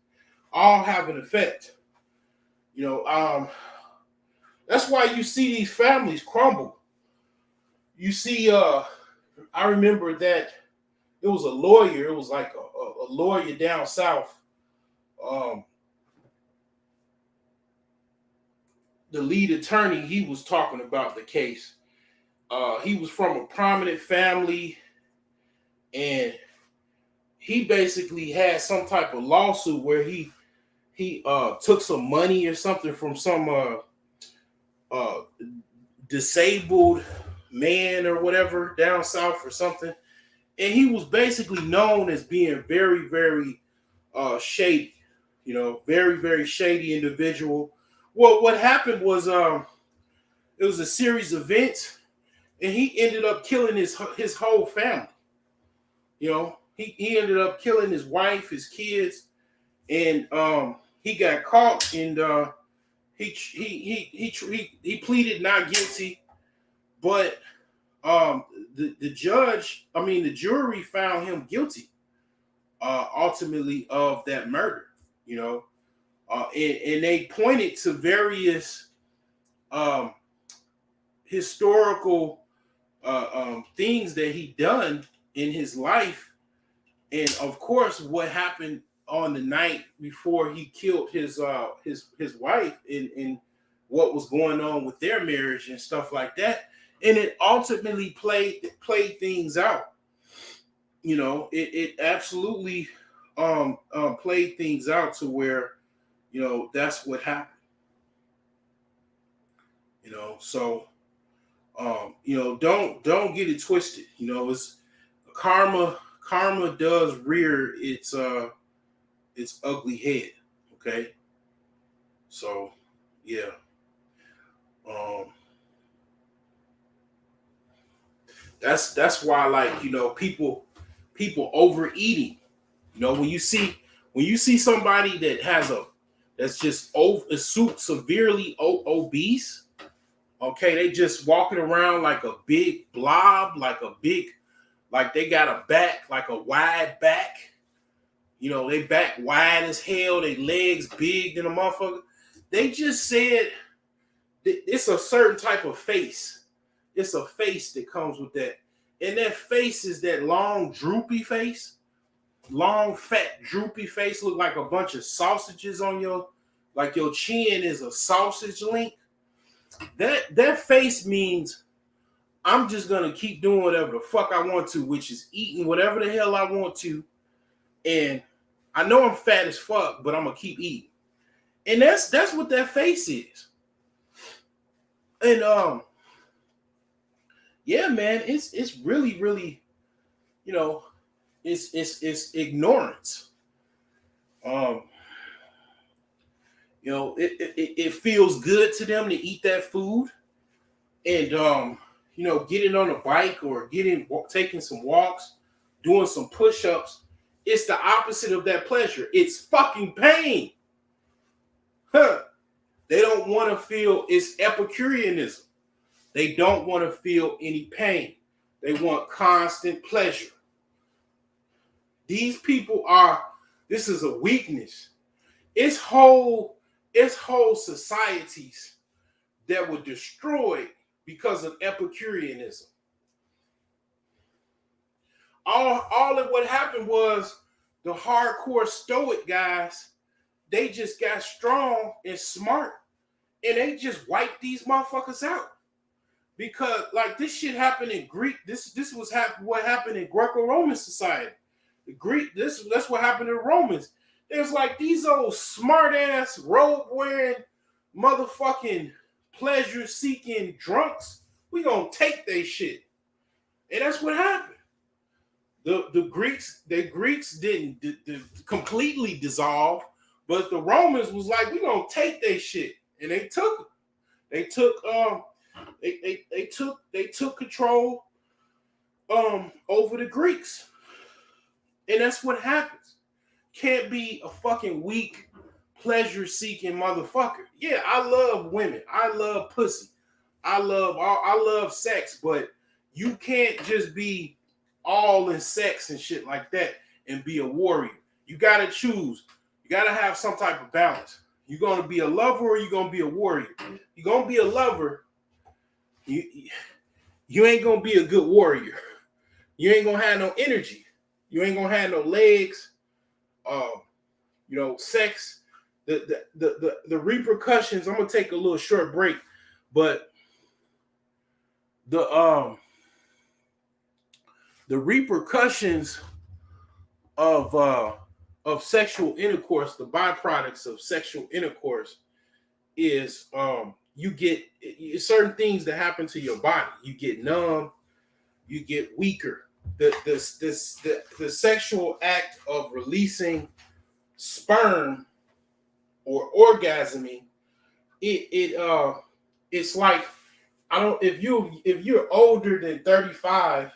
A: all have an effect. That's why you see these families crumble. You see, I remember that it was a lawyer. It was like a lawyer down south. The lead attorney, he was talking about the case. He was from a prominent family, and he basically had some type of lawsuit where he took some money or something from some disabled man or whatever down south or something, and he was basically known as being very, very shady, very, very shady individual. Well, what happened was it was a series of events, and he ended up killing his whole family. He ended up killing his wife, his kids, and he got caught, and he pleaded not guilty, but the jury found him guilty ultimately of that murder. And they pointed to various historical things that he done in his life, and of course, what happened on the night before he killed his wife, and what was going on with their marriage and stuff like that, and it ultimately played things out. You know, it absolutely played things out to where, you know, that's what happened. You know, so you know, don't get it twisted. You know, it's karma does rear its ugly head. Okay, so yeah, um, that's why, like, you know, people overeating. You know, when you see somebody that's just severely obese. Okay, they just walking around like a big blob, like they got a back, like a wide back. You know, they back wide as hell, they legs big than a motherfucker. They just said it's a certain type of face. It's a face that comes with that. And that face is that long, droopy face. Long, fat, droopy face. Look like a bunch of sausages on like your chin is a sausage link. That face means I'm just gonna keep doing whatever the fuck I want to, which is eating whatever the hell I want to. And I know I'm fat as fuck, but I'm gonna keep eating. And that's what that face is. And yeah, man, it's really, really, you know, it's ignorance. Um, you know, it feels good to them to eat that food, and you know, getting on a bike or taking some walks, doing some push-ups. It's the opposite of that pleasure. It's fucking pain. Huh. They don't want to feel, it's Epicureanism. They don't want to feel any pain. They want constant pleasure. These people this is a weakness. It's whole societies that were destroyed because of Epicureanism. All of what happened was the hardcore stoic guys, they just got strong and smart, and they just wiped these motherfuckers out. Because like this shit happened in Greek. This was what happened in Greco-Roman society. The Greek, that's what happened in Romans. There's like these old smart ass robe wearing motherfucking pleasure seeking drunks. We gonna take they shit, and that's what happened. The Greeks didn't completely dissolve, but the Romans was like, we gonna take they shit, and they took it. They took control over the Greeks, and that's what happens. Can't be a fucking weak pleasure seeking motherfucker. Yeah, I love women. I love pussy. I love sex, but you can't just be all in sex and shit like that and be a warrior. You gotta choose. You gotta have some type of balance. You're gonna be a lover or you're gonna be a warrior. You're gonna be a lover. You ain't gonna be a good warrior. You ain't gonna have no energy. You ain't gonna have no legs. You know, sex. The repercussions. I'm gonna take a little short break, but the repercussions of sexual intercourse, the byproducts of sexual intercourse is you get certain things that happen to your body. You get numb, you get weaker. The sexual act of releasing sperm or orgasming, it's like, I don't, if you're older than 35,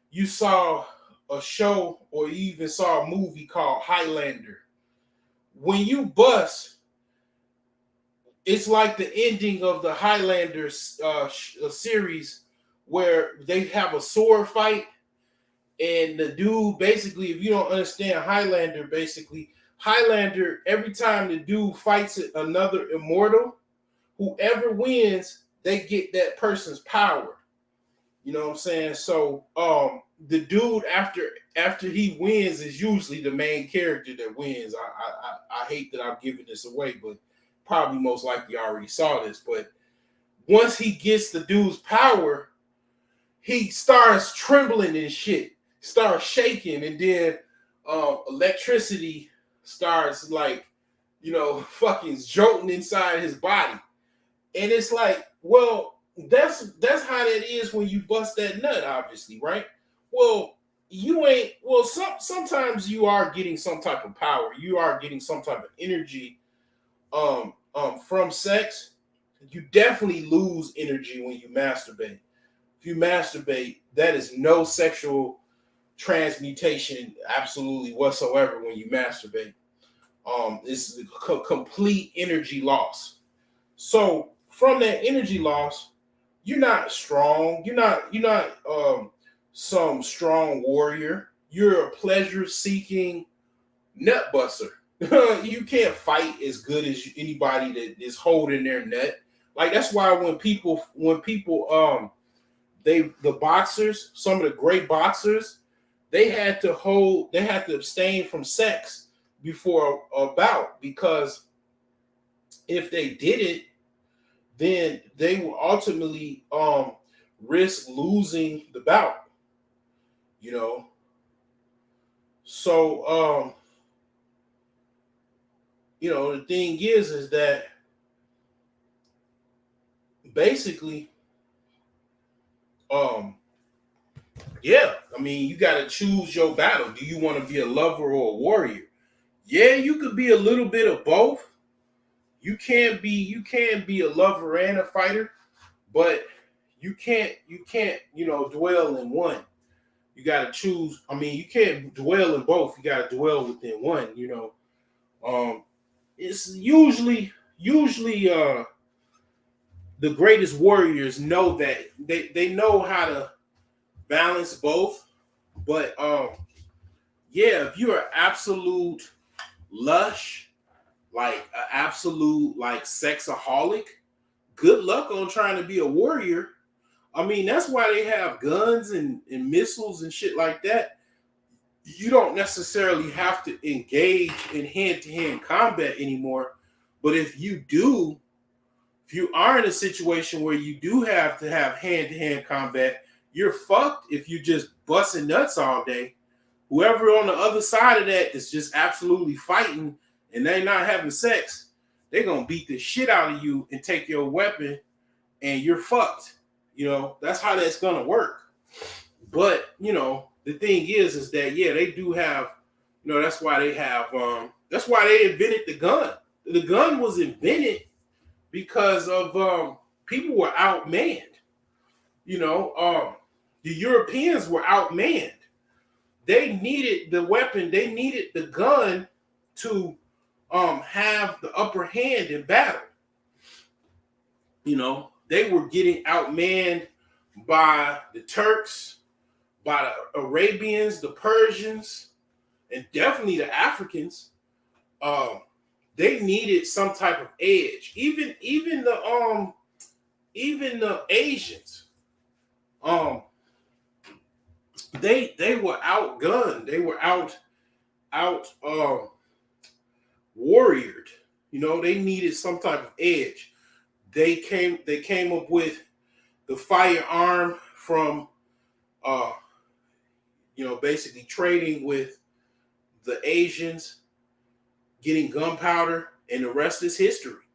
A: you saw a show or you even saw a movie called Highlander. When you bust, it's like the ending of the Highlander series where they have a sword fight, and the dude basically, if you don't understand Highlander, every time the dude fights another immortal, whoever wins, they get that person's power. You know what I'm saying? So the dude after he wins is usually the main character that wins. I hate that I'm giving this away, but probably most likely already saw this. But once he gets the dude's power, he starts trembling and shit, starts shaking, and then electricity starts like, fucking jolting inside his body. And it's like, well, that's how that is when you bust that nut, obviously, right? Well, you ain't well, sometimes you are getting some type of power, you are getting some type of energy from sex. You definitely lose energy when you masturbate. If you masturbate, that is no sexual transmutation absolutely whatsoever when you masturbate. It's a complete energy loss. So from that energy loss, you're not strong. You're not some strong warrior. You're a pleasure seeking nut buster. You can't fight as good as anybody that is holding their nut. Like that's why when people the boxers, some of the great boxers, they had to abstain from sex before a bout, because if they did it, then they will ultimately risk losing the bout, you know. So the thing is that basically, um, yeah, I mean, you gotta choose your battle. Do you want to be a lover or a warrior? Yeah, you could be a little bit of both. You can be a lover and a fighter, but you can't dwell in one. You got to choose. I mean, you can't dwell in both. You got to dwell within one. Um, it's usually the greatest warriors know that they know how to balance both. But yeah, if you're an absolute lush, like an absolute like sexaholic, good luck on trying to be a warrior. I mean, that's why they have guns and missiles and shit like that. You don't necessarily have to engage in hand-to-hand combat anymore. But if you are in a situation where you do have to have hand-to-hand combat, you're fucked if you just busting nuts all day. Whoever on the other side of that is just absolutely fighting and they not having sex, they're gonna beat the shit out of you and take your weapon and you're fucked. That's how that's gonna work. But the thing is that yeah, they do have, that's why they invented the gun. The gun was invented because of people were outmanned. The Europeans were outmanned. They needed the weapon, they needed the gun to have the upper hand in battle. They were getting outmanned by the Turks, by the Arabians, the Persians, and definitely the Africans. They needed some type of edge. Even the Asians. They were outgunned. They were out warriored. They needed some type of edge. They came up with the firearm from basically trading with the Asians, getting gunpowder, and the rest is history.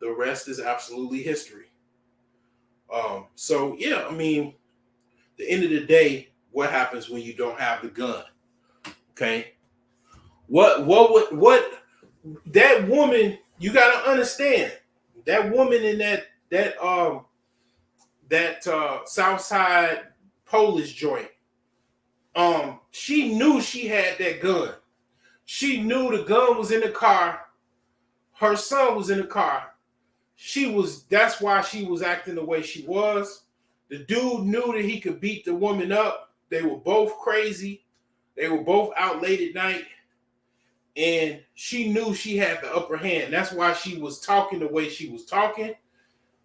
A: The rest is absolutely history. So yeah, I mean, at the end of the day, what happens when you don't have the gun? Okay, what that woman? You got to understand that woman in that South Side Polish joint. She knew she had that gun. She knew the gun was in the car. Her son was in the car. That's why she was acting the way she was. The dude knew that he could beat the woman up. They were both crazy. They were both out late at night. And she knew she had the upper hand. That's why she was talking the way she was talking.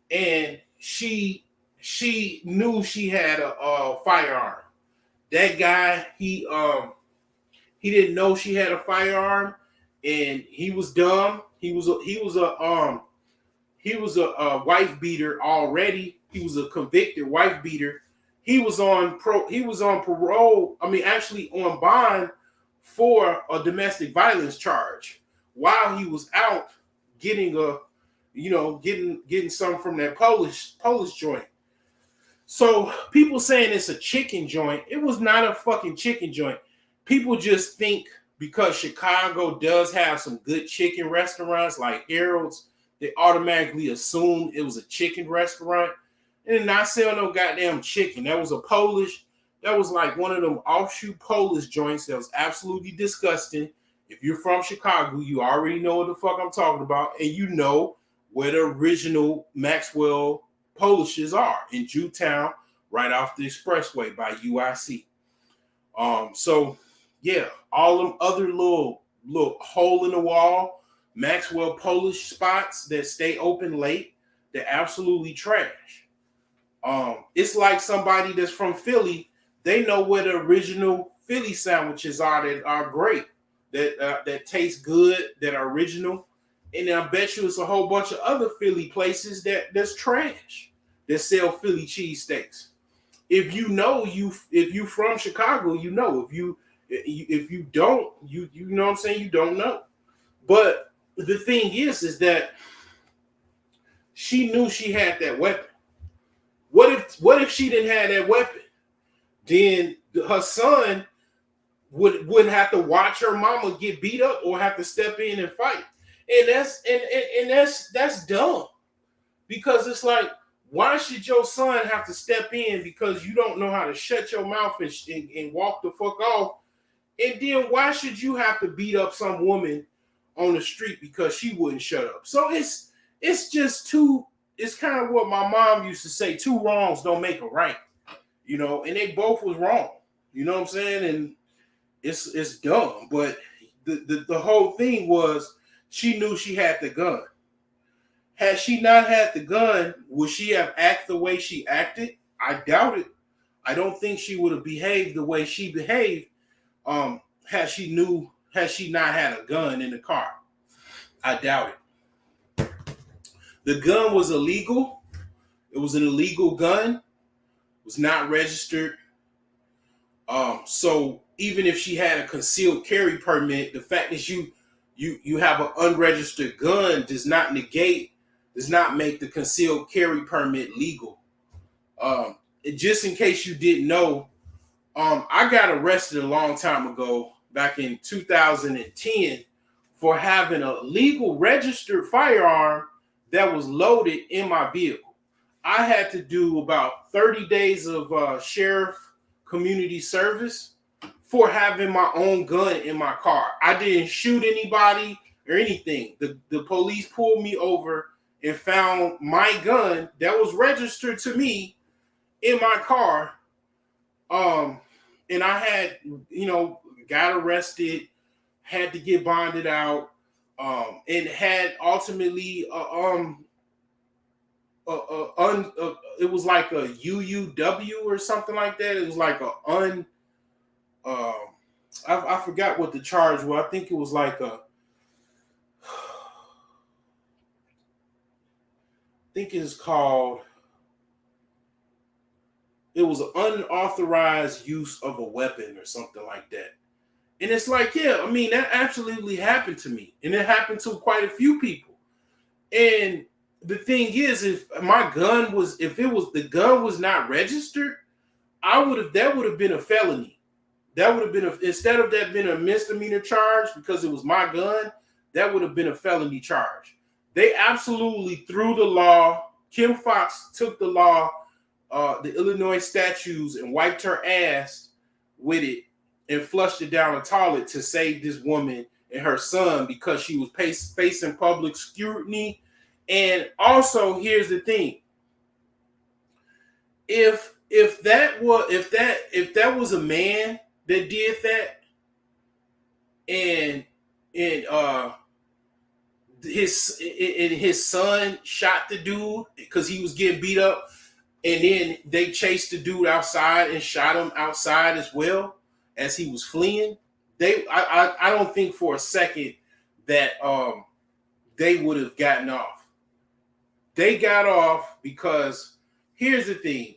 A: And she she knew she had a firearm. That guy, he didn't know she had a firearm, and he was dumb. He was a wife beater already. He was a convicted wife beater. He was on parole. I mean, actually on bond for a domestic violence charge while he was out getting getting some from that Polish joint. So people saying it's a chicken joint, it was not a fucking chicken joint. People just think because Chicago does have some good chicken restaurants like Harold's, they automatically assume it was a chicken restaurant. And did not sell no goddamn chicken. That was like one of them offshoot Polish joints that was absolutely disgusting. If you're from Chicago, you already know what the fuck I'm talking about. And you know where the original Maxwell Polishes are in Jewtown, right off the expressway by UIC. So yeah, all them other little hole in the wall Maxwell Polish spots that stay open late, they're absolutely trash. It's like somebody that's from Philly, they know where the original Philly sandwiches are that are great, that taste good, that are original. And I bet you it's a whole bunch of other Philly places that's trash that sell Philly cheesesteaks. If you from Chicago, you know. If you don't, you know what I'm saying, you don't know. But the thing is that she knew she had that weapon. What if she didn't have that weapon? Then her son would have to watch her mama get beat up or have to step in and fight. And that's dumb. Because it's like, why should your son have to step in because you don't know how to shut your mouth and walk the fuck off? And then why should you have to beat up some woman on the street because she wouldn't shut up? So it's just too. It's kind of what my mom used to say: two wrongs don't make a right. And they both was wrong. You know what I'm saying? And it's dumb. But the whole thing was she knew she had the gun. Had she not had the gun, would she have acted the way she acted? I doubt it. I don't think she would have behaved the way she behaved had she not had a gun in the car. I doubt it. The gun was illegal. It was an illegal gun. It was not registered. So even if she had a concealed carry permit, the fact that you have an unregistered gun does not make the concealed carry permit legal. Just in case you didn't know, I got arrested a long time ago, back in 2010, for having a legal registered firearm that was loaded in my vehicle. I had to do about 30 days of sheriff community service for having my own gun in my car. I didn't shoot anybody or anything. The police pulled me over and found my gun that was registered to me in my car. And I had, got arrested, had to get bonded out, and had ultimately, it was like a UUW or something like that. It was like I forgot what the charge was. I think it was like it was an unauthorized use of a weapon or something like that. And it's like, yeah, I mean, that absolutely happened to me. And it happened to quite a few people. And the thing is, if the gun was not registered, that would have been a felony. That would have been instead of that being a misdemeanor charge because it was my gun, that would have been a felony charge. They absolutely threw the law. Kim Foxx took the law, the Illinois statutes, and wiped her ass with it and flushed it down the toilet to save this woman and her son because she was facing public scrutiny. And also, here's the thing: if that was a man that did that, and his son shot the dude because he was getting beat up, And then they chased the dude outside and shot him outside as well as he was fleeing. I don't think for a second that they would have gotten off. They got off because here's the thing: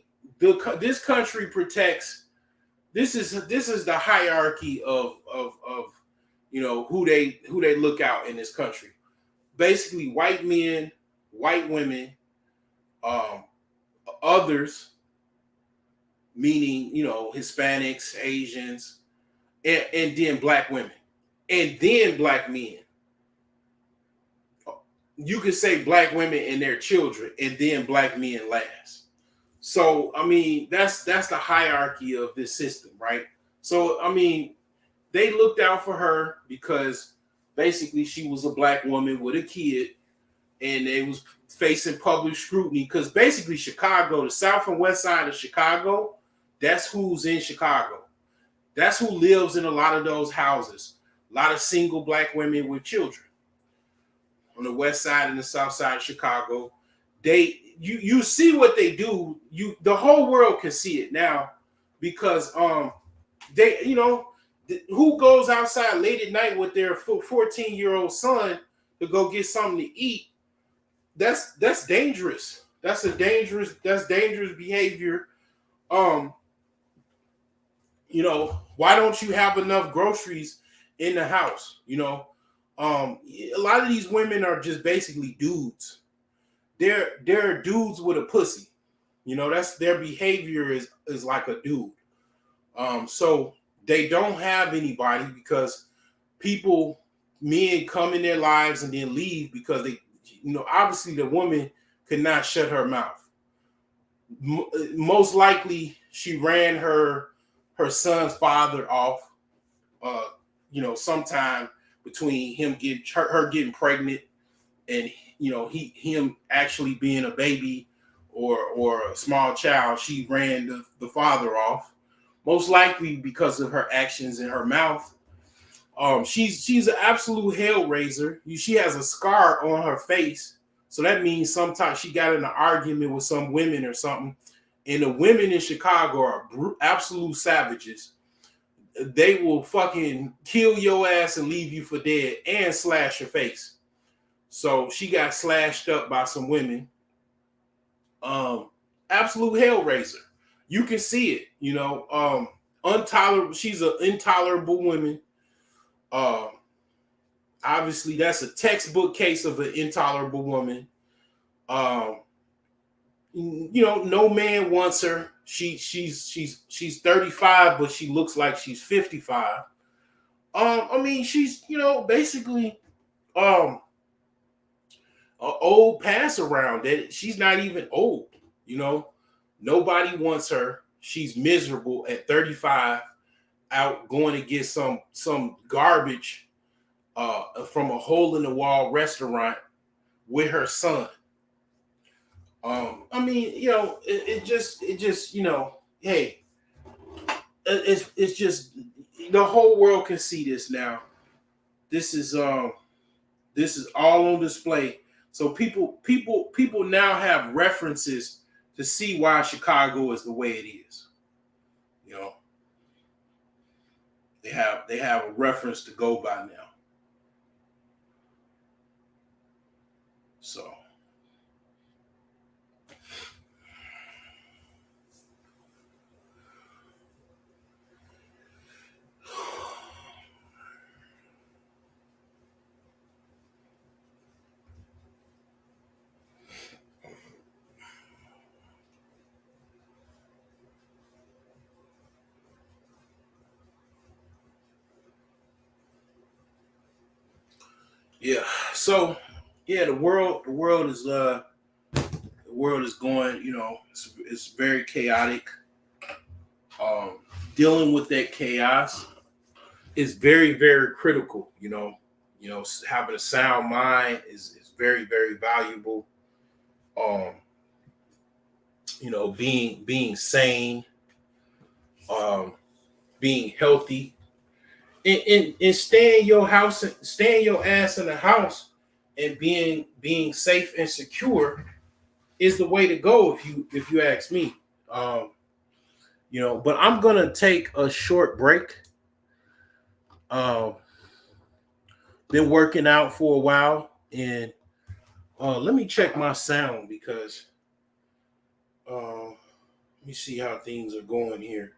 A: this country protects. This is the hierarchy of who they look out in this country. Basically, white men, white women, um, others, meaning Hispanics, Asians, and then black women, and then black men. You could say black women and their children, and then black men last. So I mean, that's the hierarchy of this system, right? So I mean, they looked out for her because basically she was a black woman with a kid, and they was facing public scrutiny because basically Chicago, the south and west side of Chicago, that's who's in Chicago. That's who lives in a lot of those houses. A lot of single black women with children on the west side and the south side of Chicago. You see what they do. The whole world can see it now because they who goes outside late at night with their 14-year-old son to go get something to eat. That's dangerous. That's dangerous behavior. Um, why don't you have enough groceries in the house? A lot of these women are just basically dudes. They're dudes with a pussy. That's their behavior is like a dude. So they don't have anybody because men come in their lives and then leave because they, obviously the woman could not shut her mouth. Most likely she ran her son's father off, sometime between her getting pregnant and him actually being a baby or a small child. She ran the father off, most likely because of her actions in her mouth. She's an absolute hellraiser. She has a scar on her face, so that means sometimes she got in an argument with some women or something. And the women in Chicago are absolute savages. They will fucking kill your ass and leave you for dead and slash your face. So she got slashed up by some women. Absolute hellraiser. You can see it, intolerable. She's an intolerable woman. Obviously that's a textbook case of an intolerable woman. No man wants her. She's 35, but she looks like she's 55. I mean, she's basically an old pass around that she's not even old. Nobody wants her. She's miserable at 35, out going to get some garbage from a hole in the wall restaurant with her son. I mean, it just, hey, it's just the whole world can see this now. This is all on display. So people now have references to see why Chicago is the way it is. They have a reference to go by now. So. Yeah. So yeah, the world is going. It's very chaotic. Dealing with that chaos is very very critical. Having a sound mind is very very valuable. Um, being sane, um, being healthy, and staying your ass in the house and being safe and secure is the way to go if you ask me. But I'm gonna take a short break. Um, been working out for a while, and let me check my sound because let me see how things are going here.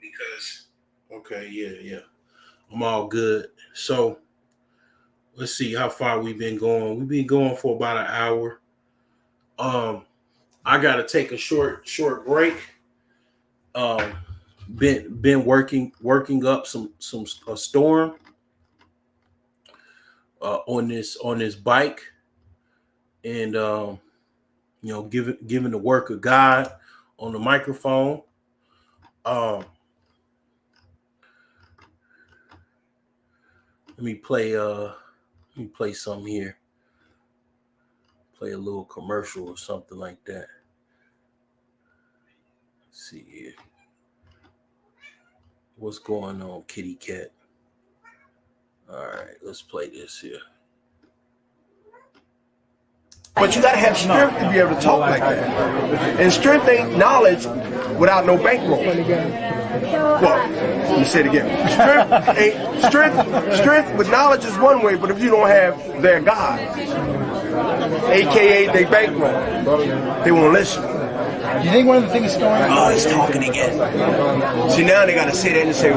A: Because okay, yeah, I'm all good. So let's see how far we've been going. We've been going for about an hour. Um, I gotta take a short break. Um, been working up some a storm on this bike, and giving the work of God on the microphone. Um, let me play something here. Play a little commercial or something like that. Let's see here. What's going on, kitty cat? All right, let's play this here.
B: But you got to have strength to be able to talk like that. And strength ain't knowledge without no bankroll. Well, let me say it again. Strength with knowledge is one way, but if you don't have their God, aka their bankroll, they won't listen.
C: Do you think one of the things going on?
B: Oh, he's talking again. See, now they got to say that and say,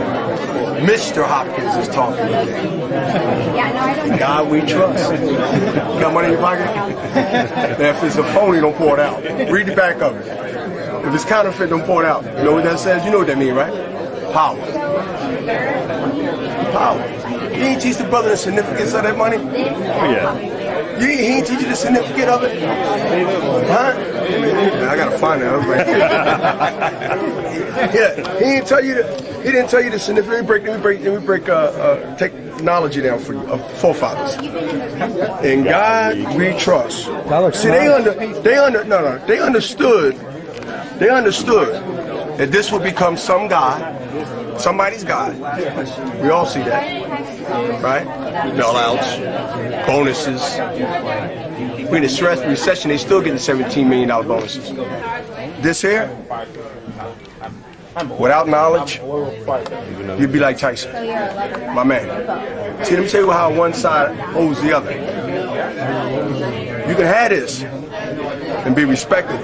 B: Mr. Hopkins is talking again. God we trust. You got money in your pocket? Now, if it's a phony, don't pour it out. Read the back of it. If it's counterfeit, don't pour it out. You know what that says? You know what that means, right? Power. Power. You ain't teach the brother the significance of that money? Oh, yeah. He ain't teach you the significance of it? Huh? I gotta find that. I was like, yeah, he didn't tell you the significance. Let me break technology down for you, forefathers. In God we trust. See, they understood that this would become some God, somebody's God. We all see that, right? Bailouts, bonuses. We in the recession, they still getting $17 million bonuses. This here, without knowledge, you'd be like Tyson, my man. See, let me tell you how one side owes the other. You can have this and be respected,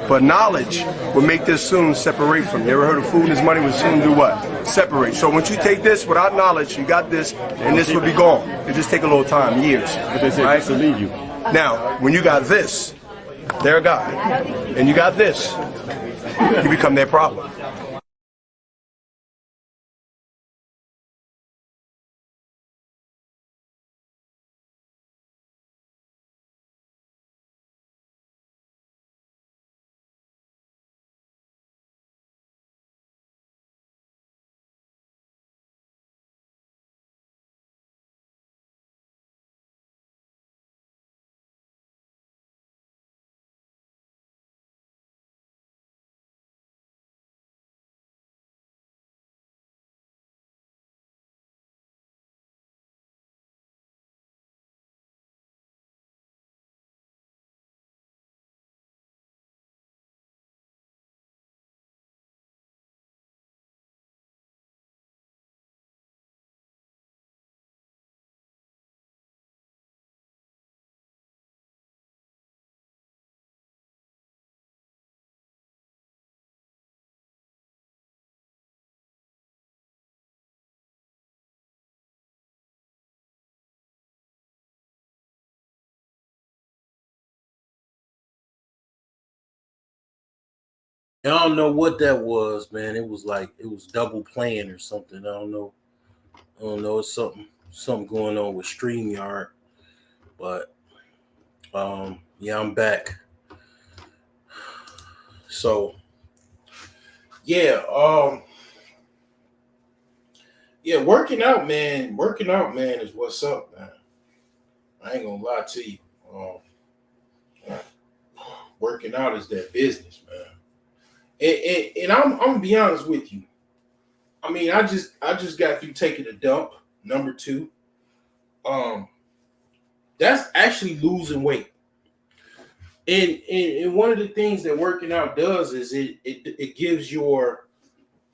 B: but knowledge will make this soon separate from you. Ever heard of food and his money will soon do what? Separate. So once you take this without knowledge, you got this, and this will be gone. It just take a little time, years.
D: But they say right? To leave you.
B: Now, when you got this, they're God, and you got this, you become their problem.
A: I don't know what that was, man. It was double playing or something. I don't know. It's something going on with StreamYard. But yeah, I'm back. So yeah, working out, man. Working out, man, is what's up, man. I ain't gonna lie to you. Working out is that business, man. And I'm gonna be honest with you. I mean, I just got through taking a dump, number 2. That's actually losing weight. And one of the things that working out does is it gives your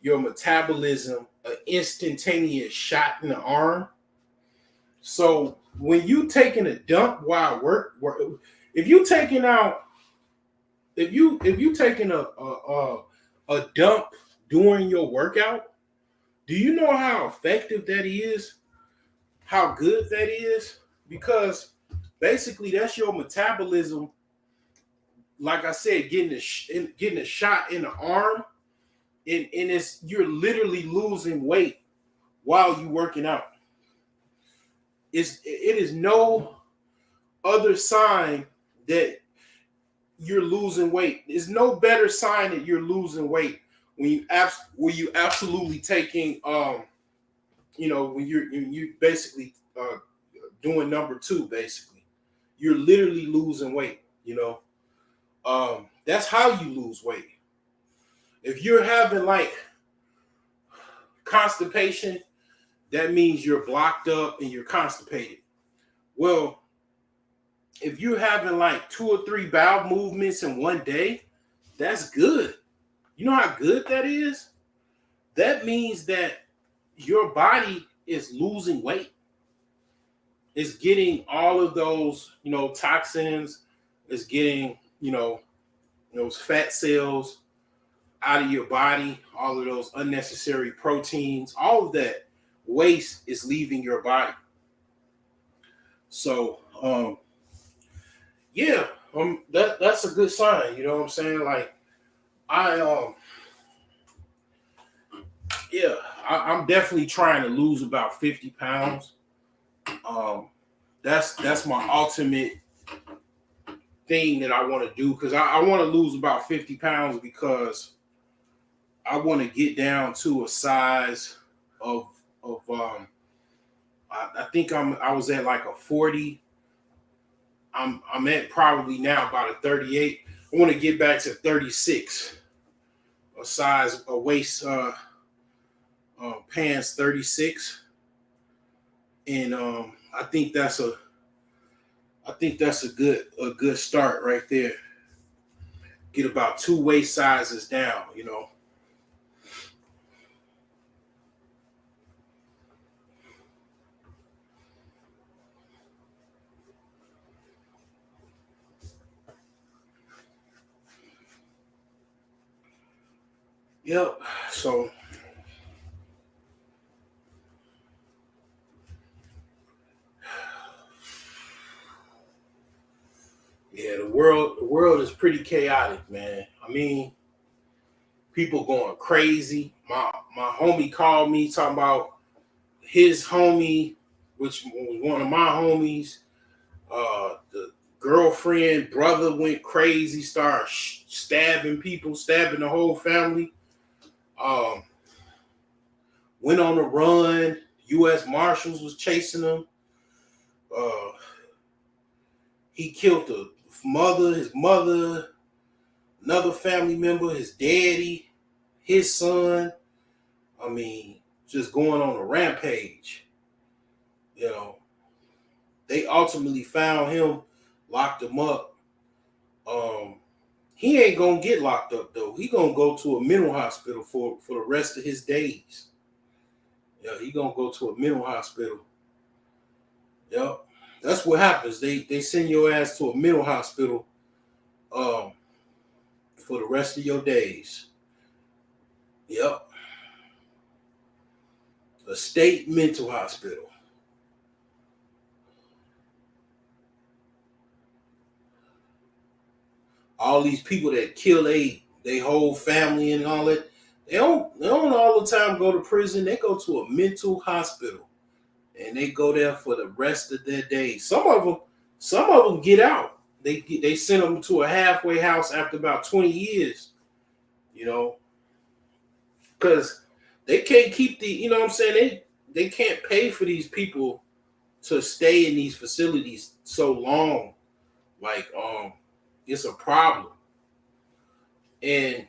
A: metabolism an instantaneous shot in the arm. So when you taking a dump while work if you taking out if you taking a dump during your workout, do you know how effective that is? How good that is? Because basically that's your metabolism. Like I said, getting a shot in the arm, and it's you're literally losing weight while you working out. It is no other sign that you're losing weight. There's no better sign that you're losing weight when you absolutely taking when you basically doing number two. Basically, you're literally losing weight. That's how you lose weight. If you're having like constipation, that means you're blocked up and you're constipated. Well, if you're having like 2 or 3 bowel movements in one day, that's good. You know how good that is? That means that your body is losing weight. It's getting all of those, toxins. It's getting, those fat cells out of your body, all of those unnecessary proteins, all of that waste is leaving your body. So, that's a good sign. You know what I'm saying? Like, I I'm definitely trying to lose about 50 pounds. That's my ultimate thing that I want to do, because I want to lose about 50 pounds because I want to get down to a size of I think I was at like a 40. I'm at probably now about a 38. I want to get back to 36. A waist pants 36. And I think that's a good start right there. Get about 2 waist sizes down. Yep. So yeah, the world is pretty chaotic, man. I mean, people going crazy. My homie called me talking about his homie, which was one of my homies. The girlfriend brother went crazy, started stabbing people, stabbing the whole family. Went on a run. U.S. Marshals was chasing him. He killed his mother, another family member, his daddy, his son. I mean, just going on a rampage. They ultimately found him, locked him up. He ain't gonna get locked up though. He gonna go to a mental hospital for the rest of his days. Yeah, he gonna go to a mental hospital. Yep. That's what happens. They send your ass to a mental hospital for the rest of your days. Yep. A state mental hospital. All these people that kill they whole family and all that, they don't all the time go to prison. They go to a mental hospital and they go there for the rest of their days. Some of them get out. They send them to a halfway house after about 20 years, because they can't keep what I'm saying? They can't pay for these people to stay in these facilities so long. Like, it's a problem. And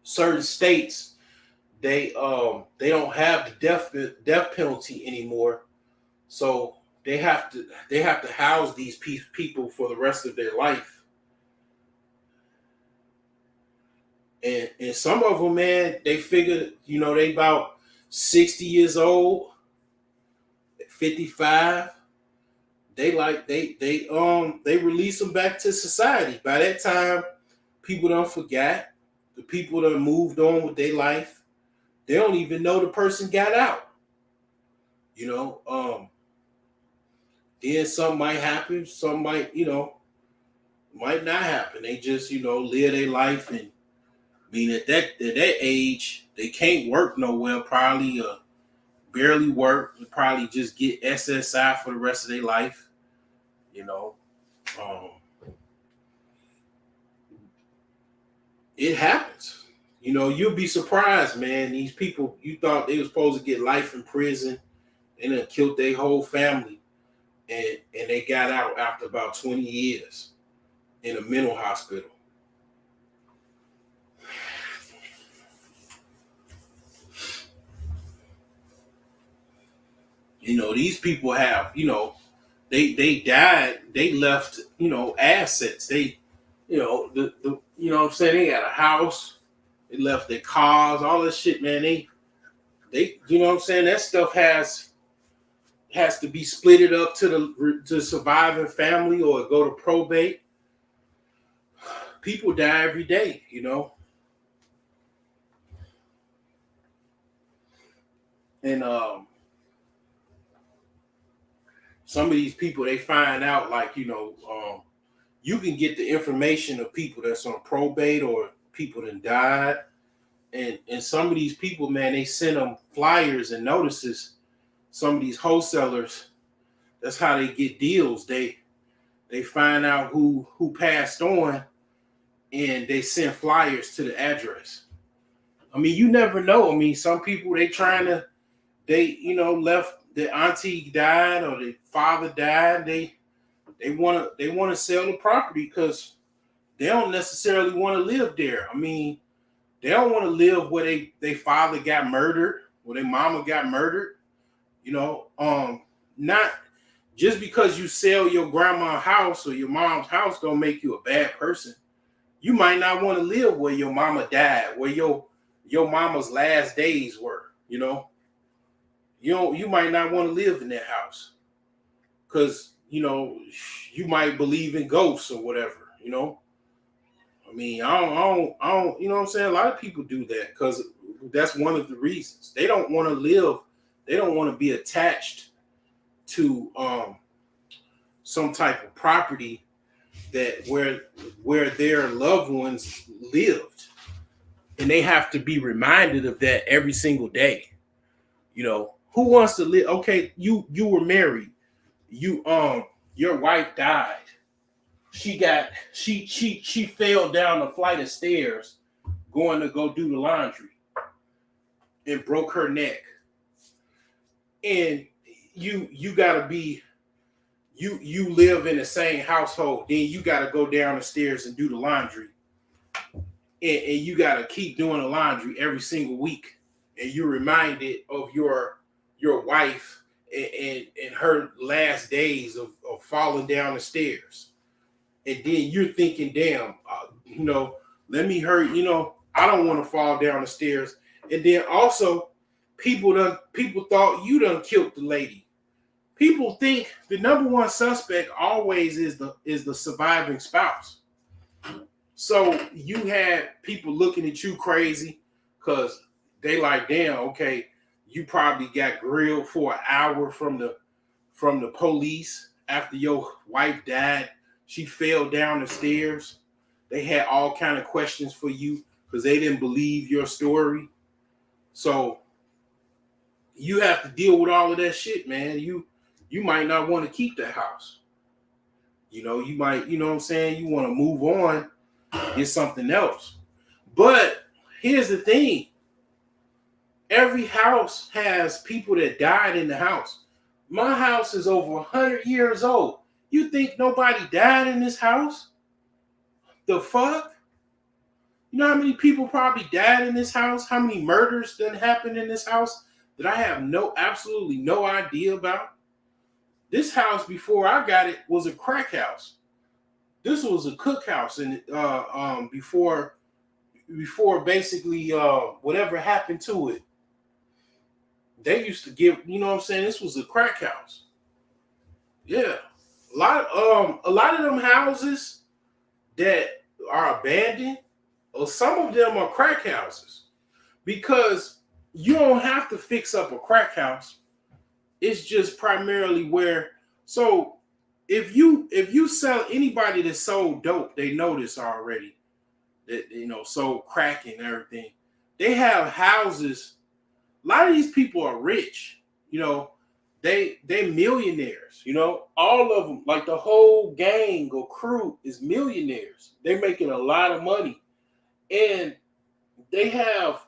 A: certain states, they don't have the death penalty anymore. So they have to house these people for the rest of their life. And some of them, man, they figure, they about 60 years old, 55. They release them back to society. By that time, people don't forget. The people that moved on with their life, they don't even know the person got out. Then something might happen, some might not happen. They just, live their life, and at that age, they can't work nowhere, probably barely work, and probably just get SSI for the rest of their life. It happens. You'll be surprised, man. These people, you thought they were supposed to get life in prison, and then killed their whole family, and they got out after about 20 years in a mental hospital. These people have, they died, they left, assets. They, the you know what I'm saying, they got a house, they left their cars, all this shit, man. They you know what I'm saying, that stuff has to be splitted up to surviving family, or go to probate. People die every day, and some of these people, they find out, like, you can get the information of people that's on probate or people that died. And some of these people, man, they send them flyers and notices. Some of these wholesalers, that's how they get deals. They find out who passed on, and they send flyers to the address. I mean, you never know. I mean, some people, left, their auntie died or their father died. They want to sell the property because they don't necessarily want to live there. I mean, they don't want to live where they father got murdered, where their mama got murdered. Not just because you sell your grandma's house or your mom's house don't make you a bad person. You might not want to live where your mama died, where your mama's last days were. You might not want to live in that house because you might believe in ghosts or whatever. I mean, I don't, you know what I'm saying? A lot of people do that because that's one of the reasons. They don't want to live, they don't want to be attached to some type of property that where their loved ones lived. And they have to be reminded of that every single day. Who wants to live? Okay, you were married. Your wife died. She fell down a flight of stairs going to go do the laundry and broke her neck. And you gotta be, you live in the same household, then you gotta go down the stairs and do the laundry. And you gotta keep doing the laundry every single week. And you're reminded of your wife and her last days of falling down the stairs. And then you're thinking, damn, let me hurt, I don't want to fall down the stairs. And then also, people thought you done killed the lady. People think the number one suspect always is the surviving spouse. So you had people looking at you crazy because they like, damn, okay, you probably got grilled for an hour from the police after your wife died. She fell down the stairs. They had all kind of questions for you because they didn't believe your story. So you have to deal with all of that shit, man. You might not want to keep that house. You might, what I'm saying? You want to move on, get something else. But here's the thing. Every house has people that died in the house. My house is over 100 years old. You think nobody died in this house? The fuck? You know how many people probably died in this house? How many murders done happened in this house that I have absolutely no idea about? This house before I got it was a crack house. This was a cookhouse, and before basically whatever happened to it, they used to give, you know what I'm saying, this was a crack house. Yeah. A lot of them houses that are abandoned, or some of them are crack houses, because you don't have to fix up a crack house. It's just primarily where, so if you sell, anybody that sold dope, they know this already, that, you know, sold crack and everything. They have houses. A lot of these people are rich, you know, they millionaires, you know, all of them, like the whole gang or crew is millionaires. They're making a lot of money, and they have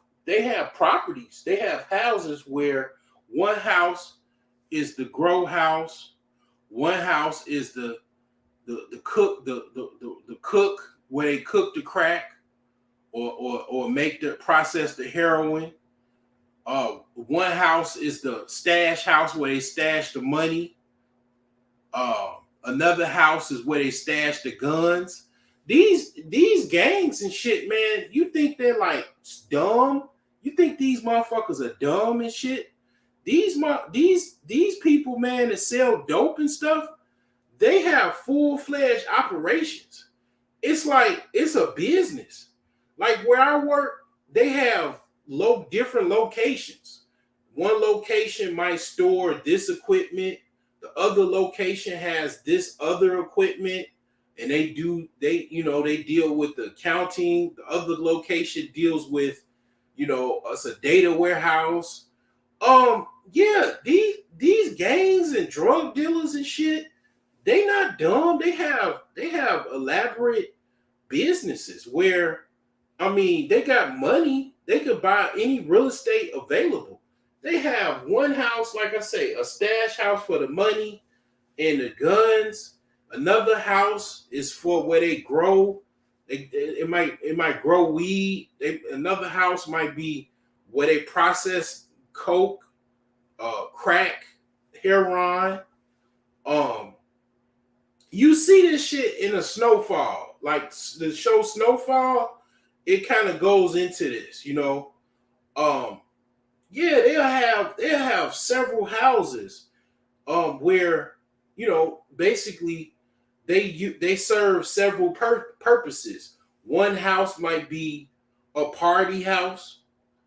A: properties. They have houses where one house is the grow house, one house is the cook, the cook where they cook the crack or make the process the heroin. One house is the stash house where they stash the money. Another house is where they stash the guns. These gangs and shit, man, you think they're like dumb? You think these motherfuckers are dumb and shit? These people, man, that sell dope and stuff, they have full-fledged operations. It's like it's a business. Like where I work, they have different locations. One location might store this equipment, the other location has this other equipment, and they deal with the accounting. The other location deals with, it's a data warehouse. Yeah, these gangs and drug dealers and shit, they not dumb. They have elaborate businesses where, I mean, they got money. They could buy any real estate available. They have one house, like I say, a stash house for the money and the guns. Another house is for where they grow. It might grow weed. Another house might be where they process coke, crack, heroin. You see this shit in a Snowfall, like the show Snowfall. It kind of goes into this, Yeah, they'll have several houses, where, basically they serve several purposes. One house might be a party house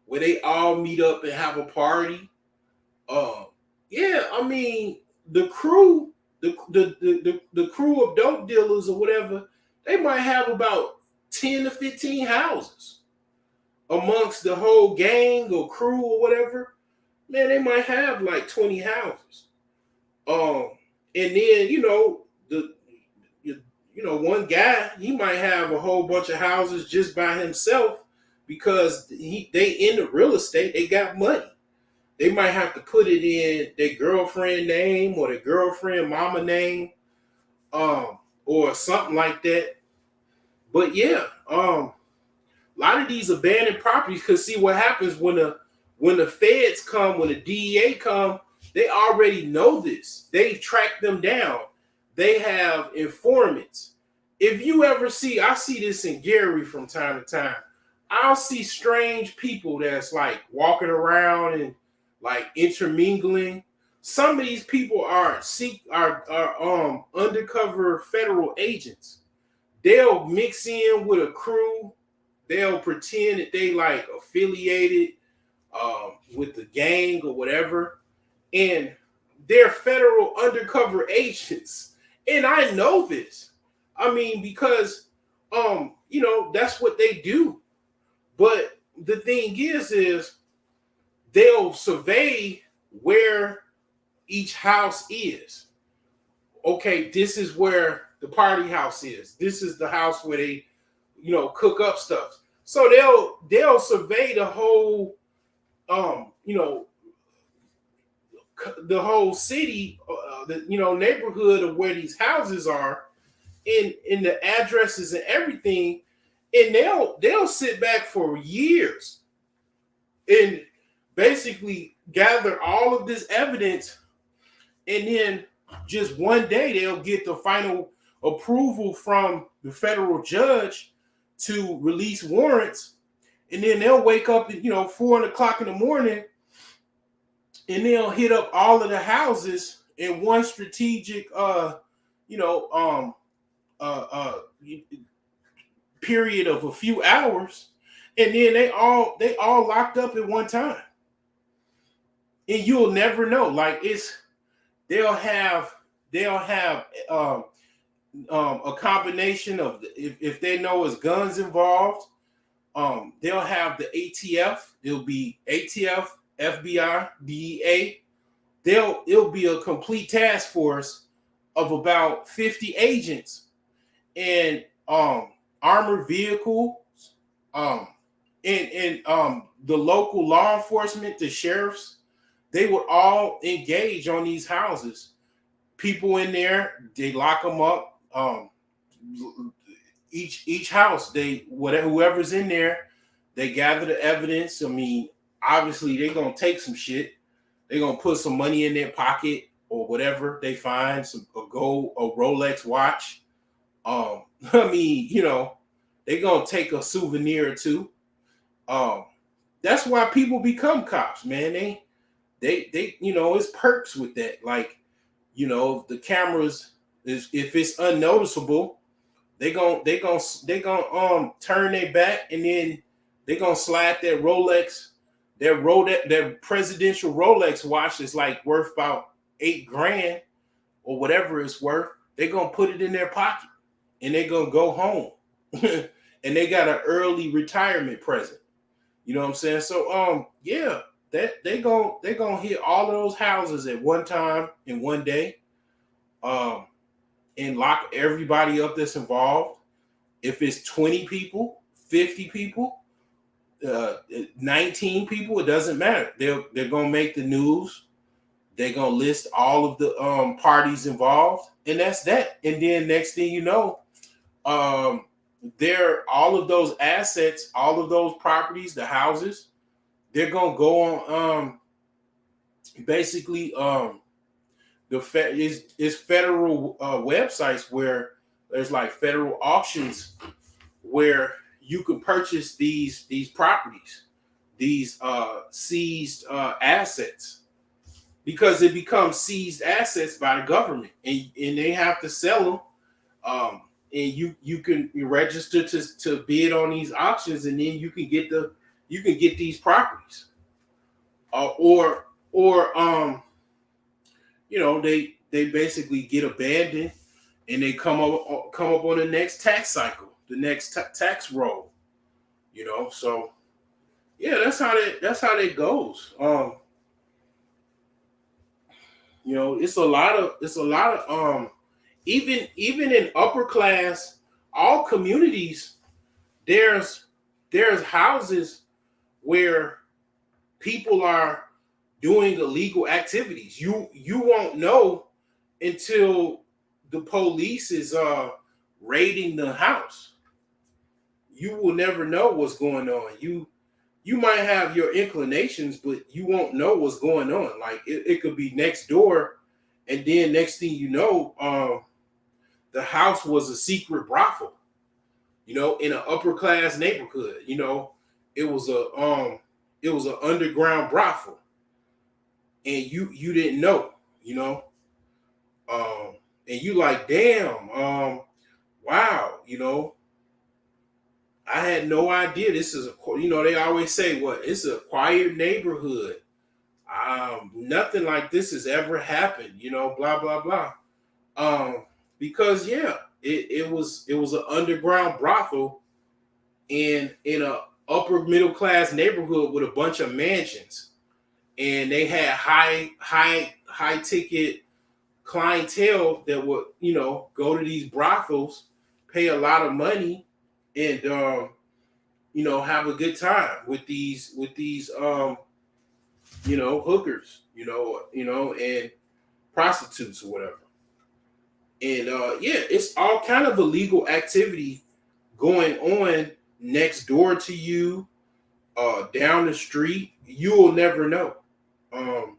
A: where they all meet up and have a party. Yeah, I mean, the crew, the crew of dope dealers or whatever, they might have about 10 to 15 houses amongst the whole gang or crew or whatever. Man, they might have like 20 houses. And then, one guy, he might have a whole bunch of houses just by himself because they in the real estate, they got money. They might have to put it in their girlfriend name or their girlfriend mama name, or something like that. But yeah, a lot of these abandoned properties, because see what happens when the feds come, when the DEA come, they already know this. They've tracked them down. They have informants. If you ever I see this in Gary from time to time. I'll see strange people that's like walking around and like intermingling. Some of these people are undercover federal agents. They'll mix in with a crew. They'll pretend that they like affiliated with the gang or whatever, and they're federal undercover agents. And I know this. I mean, because that's what they do. But the thing is they'll survey where each house is. Okay, this is where the party house is. This is the house where they, cook up stuff. So they'll survey the whole, the whole city, the neighborhood of where these houses are, in the addresses and everything, and they'll sit back for years and basically gather all of this evidence, and then just one day they'll get the final approval from the federal judge to release warrants, and then they'll wake up at 4 o'clock in the morning, and they'll hit up all of the houses in one strategic you know period of a few hours, and then they all locked up at one time, and you'll never know. Like they'll have a combination of if they know it's guns involved, they'll have the ATF. It'll be ATF, FBI, DEA. It'll be a complete task force of about 50 agents and armored vehicles, and the local law enforcement, the sheriffs, they would all engage on these houses. People in there, they lock them up. Each house, whoever's in there, they gather the evidence. I mean, obviously they're gonna take some shit. They're gonna put some money in their pocket or whatever they find, a Rolex watch. I mean, they're gonna take a souvenir or two. That's why people become cops, man. They it's perks with that. Like, the cameras if it's unnoticeable, they gon' turn their back, and then they gonna slide that Rolex, their presidential Rolex watch is like worth about $8,000 or whatever it's worth. They gonna put it in their pocket, and they gonna go home, and they got an early retirement present. You know what I'm saying? So yeah, that they gonna hit all of those houses at one time in one day, and lock everybody up that's involved. If it's 20 people, 50 people, 19 people, it doesn't matter. They're gonna make the news. They're gonna list all of the parties involved, and that's that. And then next thing you know, all of those assets, all of those properties, the houses, they're gonna go on basically it's federal websites where there's like federal auctions where you can purchase these properties, these seized assets, because it becomes seized assets by the government, and they have to sell them. And you can register to bid on these auctions, and then you can get these properties, or they basically get abandoned, and they come up on the next tax cycle, the next tax roll. So yeah, that's how that goes. It's a lot of even in upper class, all communities, there's houses where people are doing illegal activities. You won't know until the police is raiding the house. You will never know what's going on. You might have your inclinations, but you won't know what's going on. Like it could be next door, and then next thing you know, the house was a secret brothel, in an upper class neighborhood. It was an underground brothel, and you didn't know, and you like, damn, wow, I had no idea this is they always say, it's a quiet neighborhood. Nothing like this has ever happened, blah, blah, blah. Because yeah, it was an underground brothel in a upper middle class neighborhood with a bunch of mansions, and they had high ticket clientele that would go to these brothels, pay a lot of money, and have a good time with these hookers, and prostitutes or whatever. And yeah, it's all kind of illegal activity going on next door to you, down the street. You will never know. And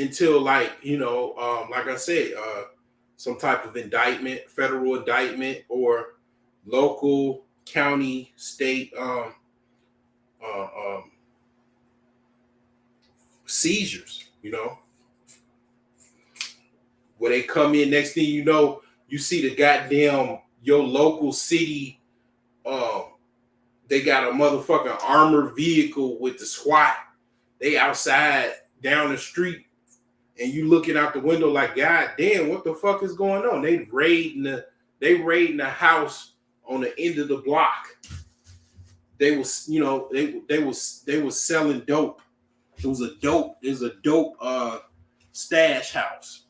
A: until like like I said, some type of indictment, federal indictment, or local, county, state uh, um, seizures. Where they come in, next thing you know, you see the goddamn your local city. They got a motherfucking armored vehicle with the SWAT. They outside down the street, and you looking out the window like, God damn, what the fuck is going on? They raiding the house on the end of the block. They was, they was selling dope. It was a dope stash house.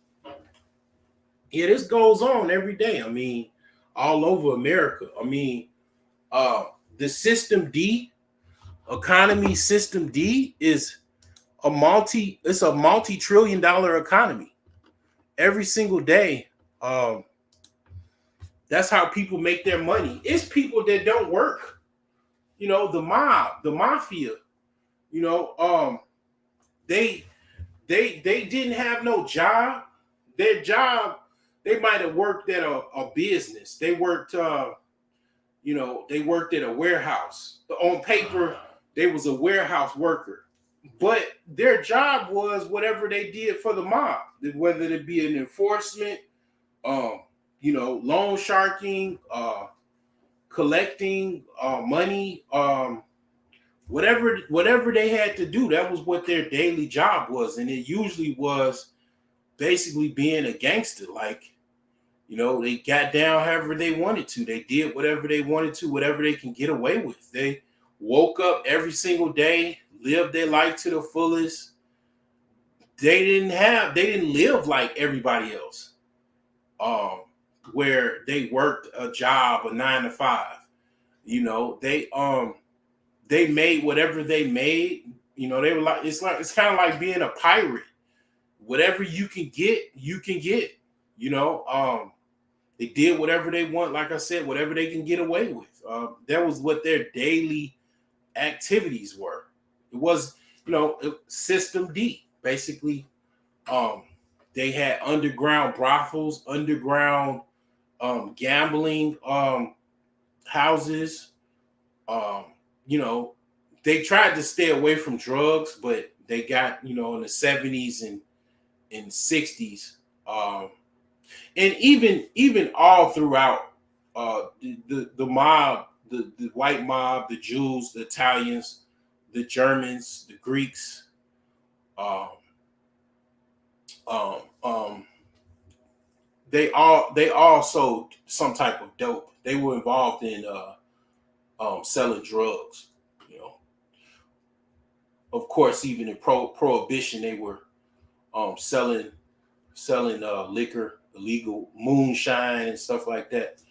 A: Yeah, this goes on every day. I mean, all over America. I mean, the System D, economy System D is a multi-trillion-dollar economy. Every single day, that's how people make their money. It's people that don't work. The mob, the mafia. They didn't have no job. Their job, they might have worked at a business. They worked they worked at a warehouse. On paper, they was a warehouse worker. But their job was whatever they did for the mob, whether it be an enforcement, loan sharking, collecting money, whatever they had to do. That was what their daily job was, and it usually was basically being a gangster. Like, they got down however they wanted to. They did whatever they wanted to, whatever they can get away with. They woke up every single day, lived their life to the fullest. They didn't live like everybody else, where they worked a job, a 9 to 5. They made whatever they made. They were like, it's kind of like being a pirate. Whatever you can get, you can get. They did whatever they want, like I said, whatever they can get away with. That was what their daily activities were. It was, System D. Basically, they had underground brothels, underground gambling houses. They tried to stay away from drugs, but they got, in the 70s and 60s. And even all throughout the mob, the white mob, the Jews, the Italians, the Germans, the Greeks, they all sold some type of dope. They were involved in selling drugs. Of course, even in prohibition, they were selling liquor, illegal moonshine and stuff like that.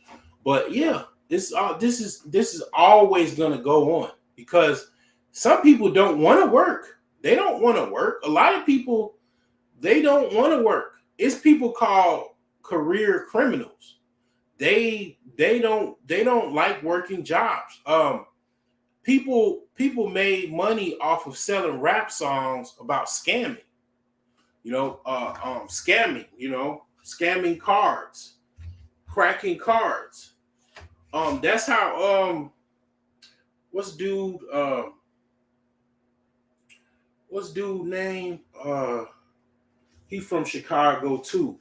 A: But yeah, this is always gonna go on because some people don't want to work. They don't want to work. A lot of people, they don't want to work. It's people called career criminals. They don't like working jobs. People made money off of selling rap songs about scamming. Scamming cards, cracking cards. That's how what's dude name? He from Chicago too.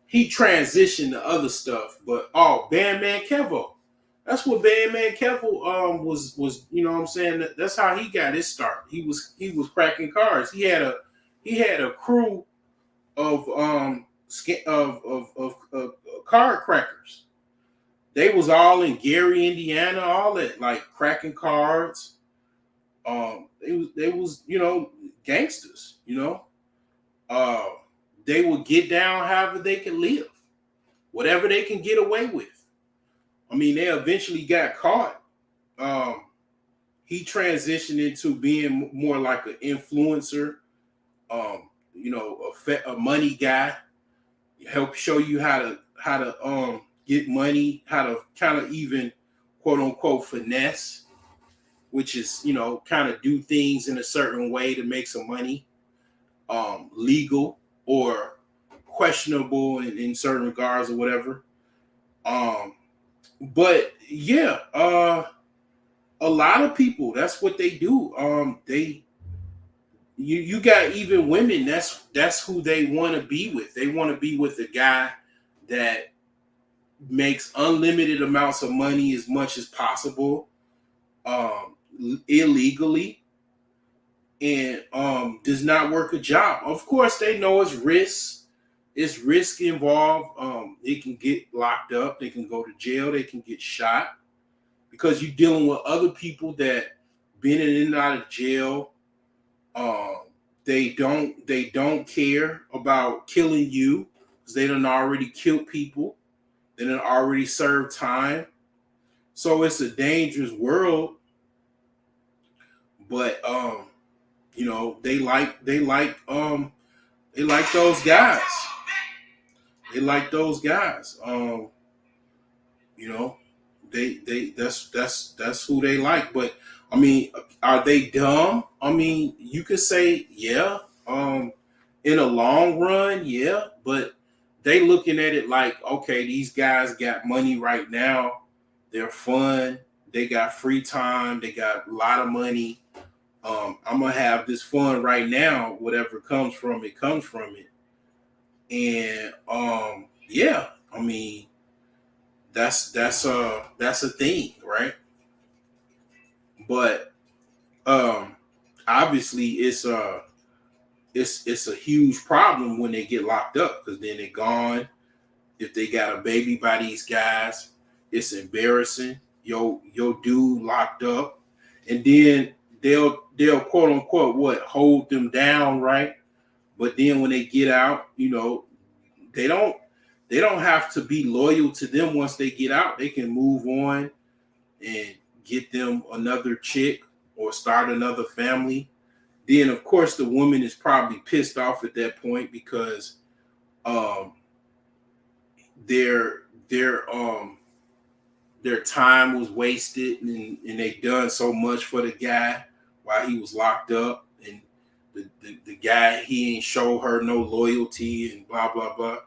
A: He transitioned to other stuff, but Bandman Kevo. That's what Bandman Kevo was what I'm saying? That's how he got his start. He was cracking cards. He had a crew of card crackers. They was all in Gary, Indiana, all that, like cracking cards. They was gangsters. They would get down however they can live, whatever they can get away with. I mean, they eventually got caught. He transitioned into being more like an influencer, a money guy. Help show you how to get money, how to kind of even quote unquote finesse, which is kind of do things in a certain way to make some money. legal or questionable in certain regards or whatever. But yeah, a lot of people, that's what they do. You got even women, that's who they want to be with. They want to be with a guy that makes unlimited amounts of money as much as possible, illegally, and does not work a job. Of course, they know it's risk. It's risk involved. They can get locked up. They can go to jail. They can get shot because you're dealing with other people that been in and out of jail. They don't care about killing you because they done already killed people. They done already served time. So it's a dangerous world. But you know, they like those guys. They like those guys. You know, they that's who they like. But I mean, are they dumb? I mean, you could say, yeah. In a long run, yeah, but they looking at it like, okay, these guys got money right now. They're fun. They got free time. They got a lot of money. I'm gonna have this fun right now. Whatever comes from it, comes from it. And yeah, I mean, that's a thing, right? But obviously it's a huge problem when they get locked up because then they're gone. If they got a baby by these guys, it's embarrassing. Yo dude locked up, and then they'll quote unquote hold them down, right? But then when they get out, you know, they don't have to be loyal to them once they get out. They can move on and get them another chick or start another family. Then of course the woman is probably pissed off at that point because their time was wasted and they done so much for the guy while he was locked up, and the guy, he ain't show her no loyalty and blah blah blah.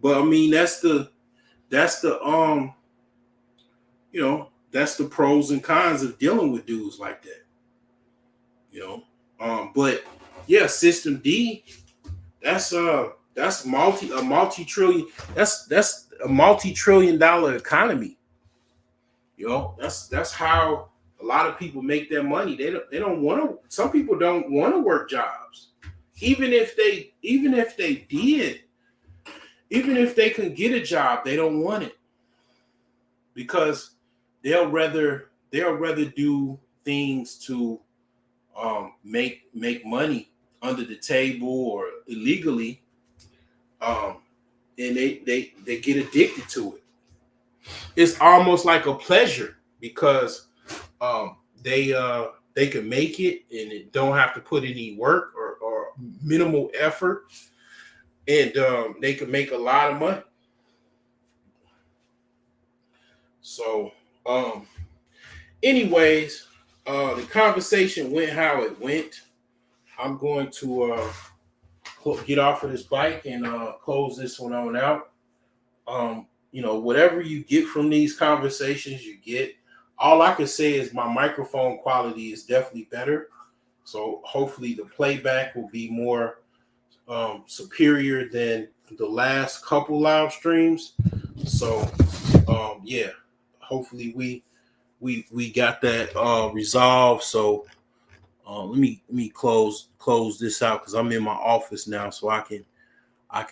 A: But I mean, that's the you know, that's the pros and cons of dealing with dudes like that, you know. But yeah, System D, that's a multi-trillion dollar economy. You know, that's how a lot of people make their money. They don't want to. Some people don't want to work jobs, even if they did, even if they could get a job, they don't want it because they'll rather do things to make money under the table or illegally, and they get addicted to it. It's almost like a pleasure because they can make it and it don't have to put any work or minimal effort, and they can make a lot of money. So anyways, the conversation went how it went. I'm going to get off of this bike and close this one on out. You know, whatever you get from these conversations, you get. All I can say is my microphone quality is definitely better. So hopefully the playback will be more superior than the last couple live streams. So yeah, hopefully we got that resolved. So let me close this out because I'm in my office now, so I can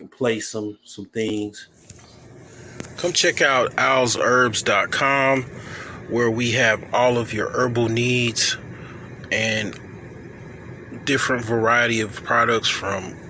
A: play some things. Come check out owlsherbs.com where we have all of your herbal needs and different variety of products from